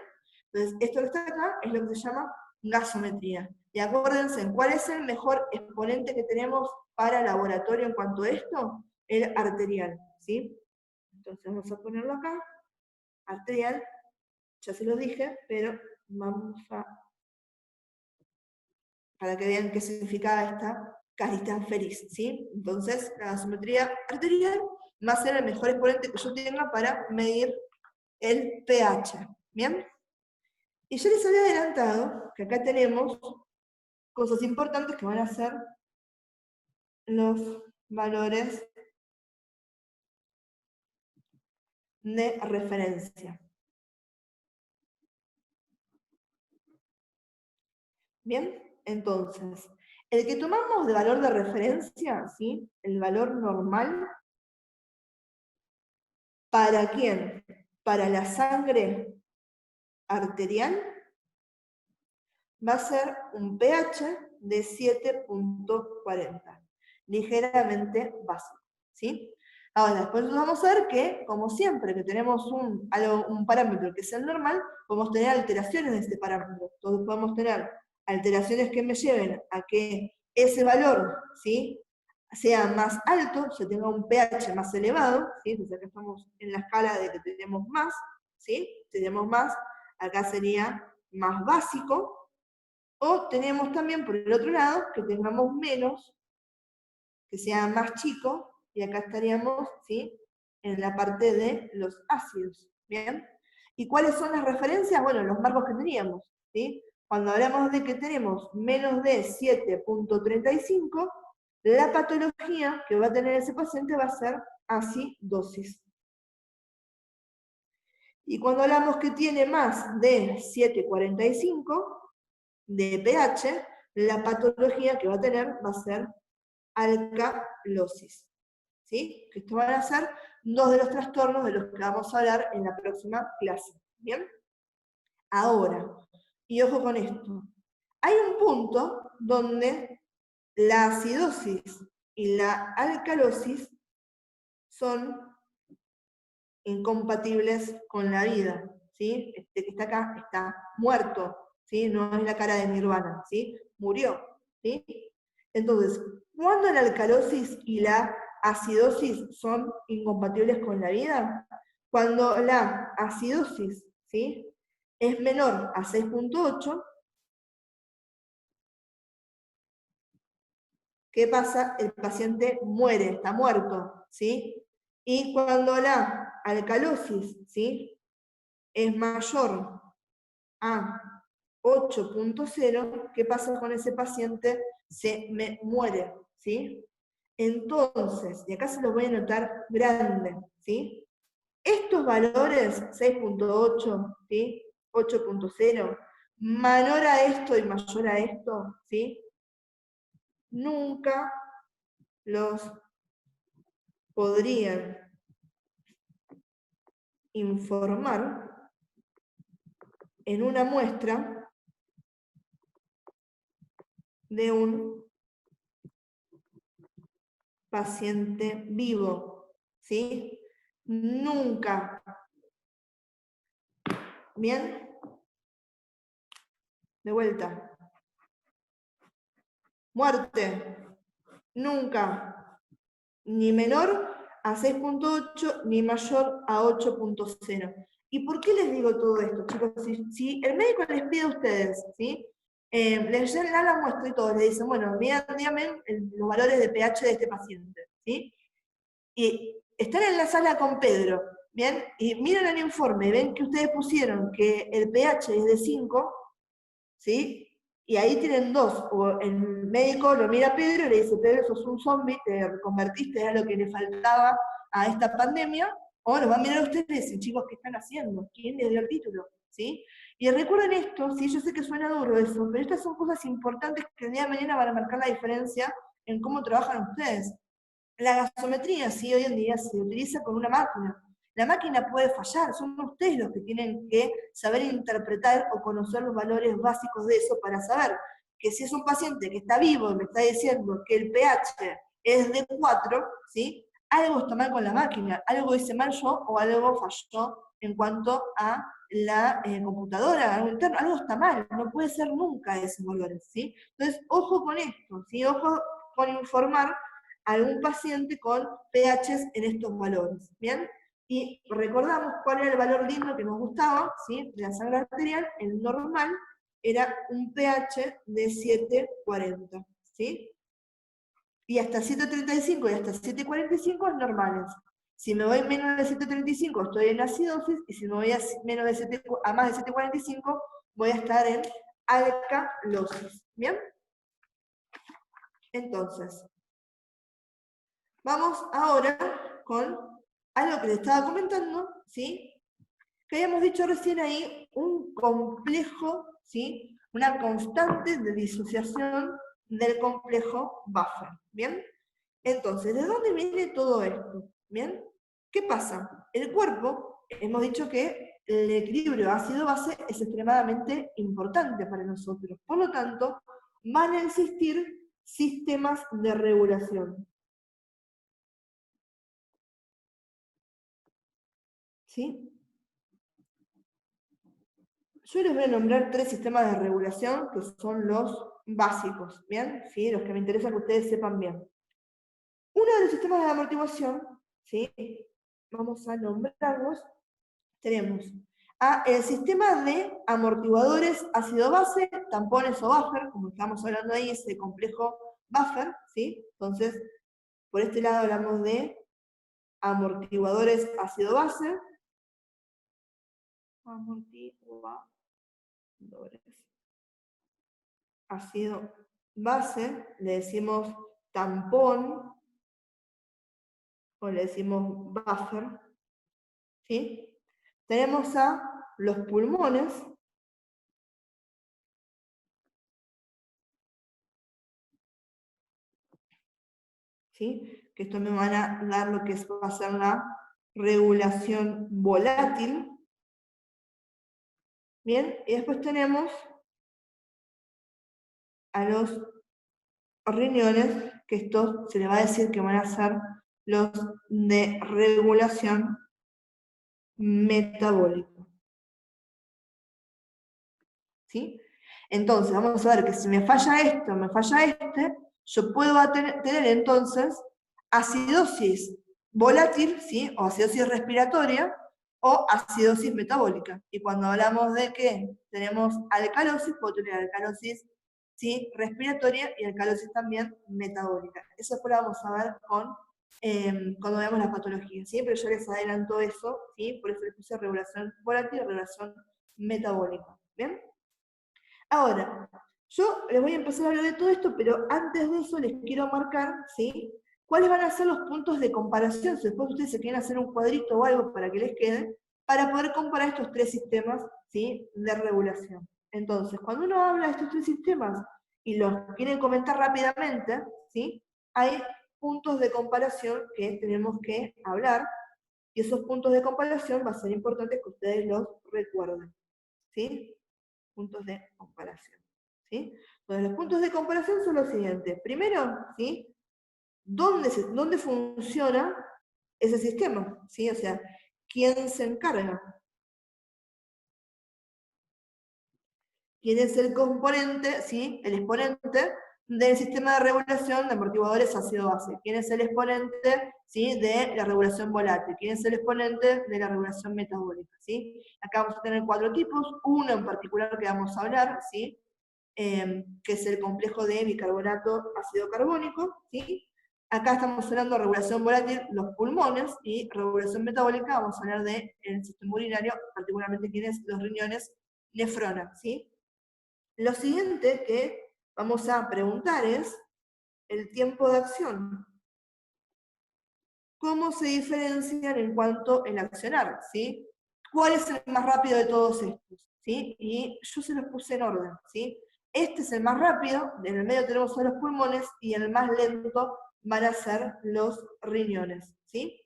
A: Entonces, esto que está acá es lo que se llama gasometría. Y acuérdense, ¿cuál es el mejor exponente que tenemos para laboratorio en cuanto a esto? El arterial, ¿sí? Entonces vamos a ponerlo acá, arterial, ya se lo dije, pero vamos a, para que vean qué significaba esta carita feliz, ¿sí? Entonces, la gasometría arterial va a ser el mejor exponente que yo tenga para medir el pH, ¿bien? Y yo les había adelantado que acá tenemos cosas importantes que van a ser los valores de referencia. Bien, entonces, el que tomamos de valor de referencia, ¿sí? El valor normal, ¿para quién? Para la sangre arterial va a ser un pH de 7.40, ligeramente básico, ¿sí? Ahora, después vamos a ver que, como siempre, que tenemos un parámetro que es el normal, podemos tener alteraciones de este parámetro. Entonces podemos tener alteraciones que me lleven a que ese valor, ¿sí? sea más alto, se tenga un pH más elevado, ¿sí? Entonces acá estamos en la escala de que tenemos más, ¿sí? Tenemos más, acá sería más básico, o tenemos también por el otro lado que tengamos menos, que sea más chico, y acá estaríamos, ¿sí? En la parte de los ácidos, ¿bien? ¿Y cuáles son las referencias? Bueno, los marcos que teníamos, ¿sí? Cuando hablamos de que tenemos menos de 7.35, la patología que va a tener ese paciente va a ser acidosis. Y cuando hablamos que tiene más de 7.45, de pH, la patología que va a tener va a ser alcalosis. ¿Sí? Que estos van a ser dos de los trastornos de los que vamos a hablar en la próxima clase. ¿Bien? Ahora, y ojo con esto, hay un punto donde la acidosis y la alcalosis son incompatibles con la vida, ¿sí? Este que está acá está muerto, ¿sí? No es la cara de Nirvana, ¿sí? Murió, ¿sí? Entonces, ¿cuándo la alcalosis y la acidosis son incompatibles con la vida? Cuando la acidosis, ¿sí? Es menor a 6.8, ¿qué pasa? El paciente muere, está muerto, ¿sí? Y cuando la alcalosis, ¿sí? Es mayor a 8.0, ¿qué pasa con ese paciente? Se me muere, ¿sí? Entonces, y acá se los voy a anotar grande, ¿sí? Estos valores, 6.8, ¿sí? 8.0, menor a esto y mayor a esto, ¿sí? Nunca los podrían informar en una muestra de un paciente vivo, ¿sí? Nunca. ¿Bien? De vuelta. Muerte. Nunca. Ni menor a 6.8 ni mayor a 8.0. ¿Y por qué les digo todo esto, chicos? Si el médico les pide a ustedes, ¿sí? Les dan la muestra y todo, le dicen, bueno, díganme los valores de pH de este paciente, ¿sí? Y están en la sala con Pedro, ¿bien? Y miran el informe y ven que ustedes pusieron que el pH es de 5, ¿sí? Y ahí tienen dos, o el médico lo mira a Pedro y le dice, Pedro, sos un zombie, te convertiste a lo que le faltaba a esta pandemia, o los va a mirar a ustedes y dicen, chicos, ¿qué están haciendo? ¿Quién les dio el título? ¿Sí? Y recuerden esto, sí, yo sé que suena duro eso, pero estas son cosas importantes que el día de mañana van a marcar la diferencia en cómo trabajan ustedes. La gasometría, sí, hoy en día se utiliza con una máquina. La máquina puede fallar, son ustedes los que tienen que saber interpretar o conocer los valores básicos de eso para saber que si es un paciente que está vivo y me está diciendo que el pH es de 4, ¿sí? Algo está mal con la máquina, algo hice mal yo o algo falló en cuanto a la computadora, algo interno, algo está mal, no puede ser nunca esos valores, ¿sí? Entonces, ojo con esto, ¿sí? Ojo con informar algún paciente con pHs en estos valores, ¿bien? Y recordamos cuál era el valor lindo que nos gustaba, ¿sí? De la sangre arterial, el normal era un pH de 740, ¿sí? Y hasta 735 y hasta 745 es normales. Si me voy menos de 735 estoy en acidosis, y si me voy a, menos de 7, a más de 745 voy a estar en alcalosis, ¿bien? Entonces, vamos ahora con algo que les estaba comentando, ¿sí? Que habíamos dicho recién ahí, un complejo, ¿sí? Una constante de disociación del complejo buffer, ¿bien? Entonces, ¿de dónde viene todo esto? ¿Bien? ¿Qué pasa? El cuerpo, hemos dicho que el equilibrio ácido-base es extremadamente importante para nosotros. Por lo tanto, van a existir sistemas de regulación. ¿Sí? Yo les voy a nombrar 3 sistemas de regulación que son los básicos, ¿bien? ¿Sí? Los que me interesa que ustedes sepan bien. Uno de los sistemas de amortiguación, ¿sí? Vamos a nombrarlos. Tenemos el sistema de amortiguadores ácido-base, tampones o buffer, como estamos hablando ahí, ese complejo buffer, ¿sí? Entonces, por este lado hablamos de amortiguadores ácido-base. Amortiguadores ácido base, le decimos tampón o le decimos buffer, ¿sí? Tenemos a los pulmones, ¿sí? Que esto me van a dar lo que va a ser la regulación volátil. Bien, y después tenemos a los riñones, que estos se le va a decir que van a ser los de regulación metabólica. ¿Sí? Entonces, vamos a ver que si me falla esto, me falla este, yo puedo tener entonces acidosis volátil, ¿sí? O acidosis respiratoria, o acidosis metabólica. Y cuando hablamos de que tenemos alcalosis, puedo tener alcalosis, ¿sí? Respiratoria y alcalosis también metabólica. Eso después lo vamos a ver cuando veamos la patología, ¿sí? Pero yo les adelanto eso, ¿sí? Por eso les puse regulación volátil y regulación metabólica. ¿Bien? Ahora, yo les voy a empezar a hablar de todo esto, pero antes de eso les quiero marcar, ¿sí? ¿Cuáles van a ser los puntos de comparación? Si después ustedes se quieren hacer un cuadrito o algo para que les quede, para poder comparar estos tres sistemas, ¿sí? De regulación. Entonces, cuando uno habla de estos tres sistemas y los quieren comentar rápidamente, ¿sí? Hay puntos de comparación que tenemos que hablar, y esos puntos de comparación va a ser importante que ustedes los recuerden, ¿sí? Puntos de comparación, ¿sí? Entonces, los puntos de comparación son los siguientes. Primero, ¿sí? ¿Dónde funciona ese sistema? ¿Sí? O sea, ¿quién se encarga? ¿Quién es el componente, ¿sí? El exponente del sistema de regulación de amortiguadores ácido-base? ¿Quién es el exponente, ¿sí? De la regulación volátil? ¿Quién es el exponente de la regulación metabólica? ¿Sí? Acá vamos a tener 4 tipos, uno en particular que vamos a hablar, ¿sí? Que es el complejo de bicarbonato ácido carbónico, ¿sí? Acá estamos hablando de regulación volátil, los pulmones, y regulación metabólica, vamos a hablar del sistema urinario, particularmente quienes los riñones, nefrona, ¿sí? Lo siguiente que vamos a preguntar es el tiempo de acción. ¿Cómo se diferencian en cuanto al accionar? ¿Sí? ¿Cuál es el más rápido de todos estos? ¿Sí? Y yo se los puse en orden. ¿Sí? Este es el más rápido, en el medio tenemos a los pulmones, y el más lento van a ser los riñones. ¿Sí?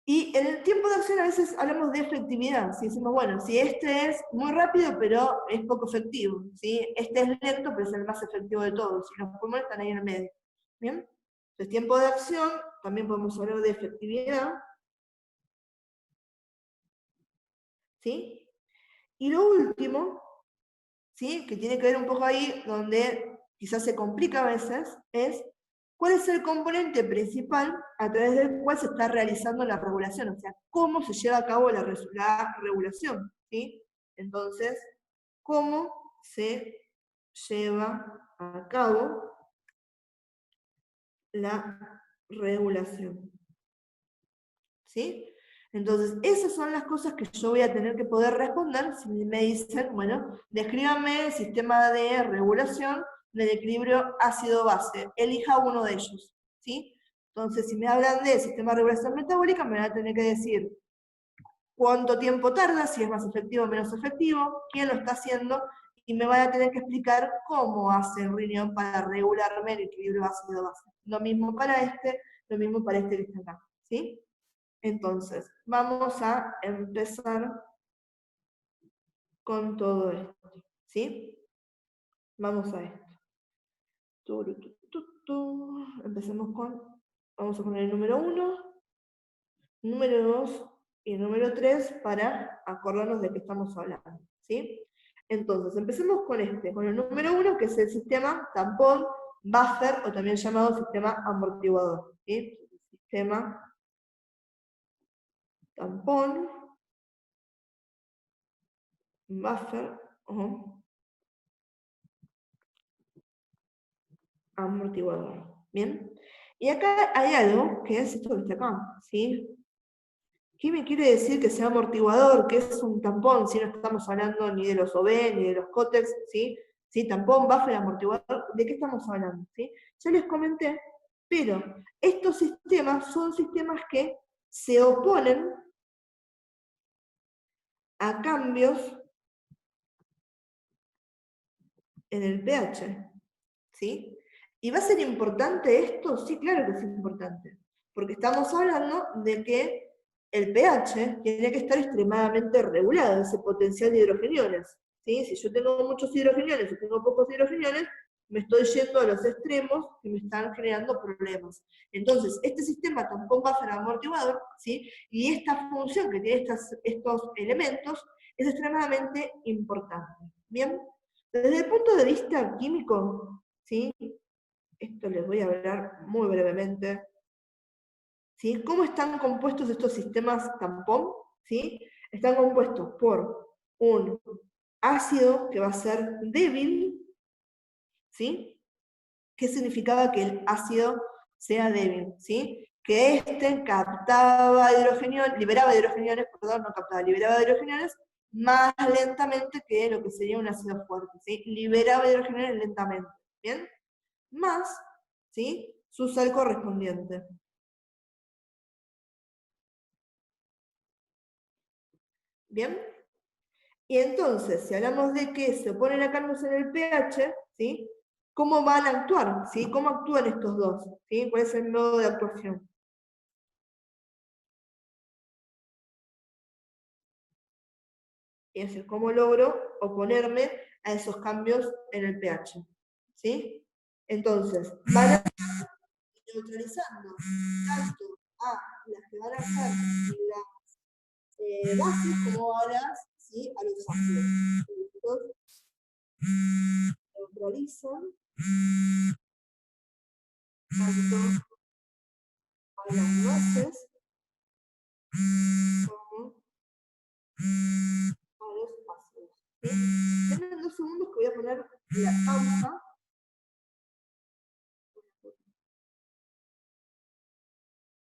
A: Y en el tiempo de acción a veces hablamos de efectividad, ¿sí? Decimos, bueno, si este es muy rápido pero es poco efectivo, ¿sí? Este es lento pero es el más efectivo de todos, y los pulmones están ahí en el medio. ¿Bien? Entonces, tiempo de acción, también podemos hablar de efectividad, ¿sí? Y lo último, ¿sí? Que tiene que ver un poco ahí, donde quizás se complica a veces, es cuál es el componente principal a través del cual se está realizando la regulación, o sea, cómo se lleva a cabo la regulación, ¿sí? Entonces, ¿cómo se lleva a cabo la regulación? ¿Sí? Entonces, esas son las cosas que yo voy a tener que poder responder si me dicen, bueno, descríbame el sistema de regulación del equilibrio ácido-base. Elija uno de ellos, ¿sí? Entonces, si me hablan de sistema de regulación metabólica, me van a tener que decir cuánto tiempo tarda, si es más efectivo o menos efectivo, quién lo está haciendo, y me van a tener que explicar cómo hace el riñón para regularme el equilibrio ácido-base. Lo mismo para este, lo mismo para este que está acá, ¿sí? Entonces, vamos a empezar con todo esto, ¿sí? Vamos a esto. Empecemos con, vamos a poner el número 1, número 2 y el número 3 para acordarnos de qué estamos hablando, ¿sí? Entonces, empecemos con el número 1, que es el sistema tampón, buffer, o también llamado sistema amortiguador, ¿sí? Sistema tampón, buffer, amortiguador. ¿Bien? Y acá hay algo que es esto que está acá, ¿sí? ¿Qué me quiere decir que sea amortiguador? ¿Qué es un tampón? Si no estamos hablando ni de los OB, ni de los cótex, ¿sí? ¿Sí? Tampón, buffer, amortiguador, ¿de qué estamos hablando? ¿Sí? Ya les comenté, pero estos sistemas son sistemas que se oponen a cambios en el pH, ¿sí? ¿Y va a ser importante esto? Sí, claro que es importante, porque estamos hablando de que el pH tiene que estar extremadamente regulado, ese potencial de hidrogeniones. ¿Sí? Si yo tengo muchos hidrogeniones o tengo pocos hidrogeniones, me estoy yendo a los extremos y me están generando problemas. Entonces, este sistema tampón buffer amortiguador, ¿sí? Y esta función que tiene estos elementos es extremadamente importante. ¿Bien? Desde el punto de vista químico, ¿sí? Esto les voy a hablar muy brevemente. ¿Sí? ¿Cómo están compuestos estos sistemas tampón? ¿Sí? Están compuestos por un ácido que va a ser débil, ¿sí? ¿Qué significaba que el ácido sea débil? ¿Sí? Que este captaba hidrogeniones, liberaba hidrogeniones, perdón, no captaba, liberaba hidrogeniones más lentamente que lo que sería un ácido fuerte, ¿sí? Liberaba hidrogeniones lentamente, ¿bien? Más, ¿sí? Su sal correspondiente. ¿Bien? Y entonces, si hablamos de que se oponen a cambios en el pH, ¿sí? ¿Cómo van a actuar? ¿Sí? ¿Cómo actúan estos dos? ¿Sí? ¿Cuál es el modo de actuación? Es decir, ¿cómo logro oponerme a esos cambios en el pH? ¿Sí? Entonces, van a ir neutralizando tanto a las que van a ser las bases como a ¿sí? A los ácidos. Entonces, neutralizan tanto a las bases como a los ácidos. ¿Sí? Denme 2 segundos que voy a poner la pausa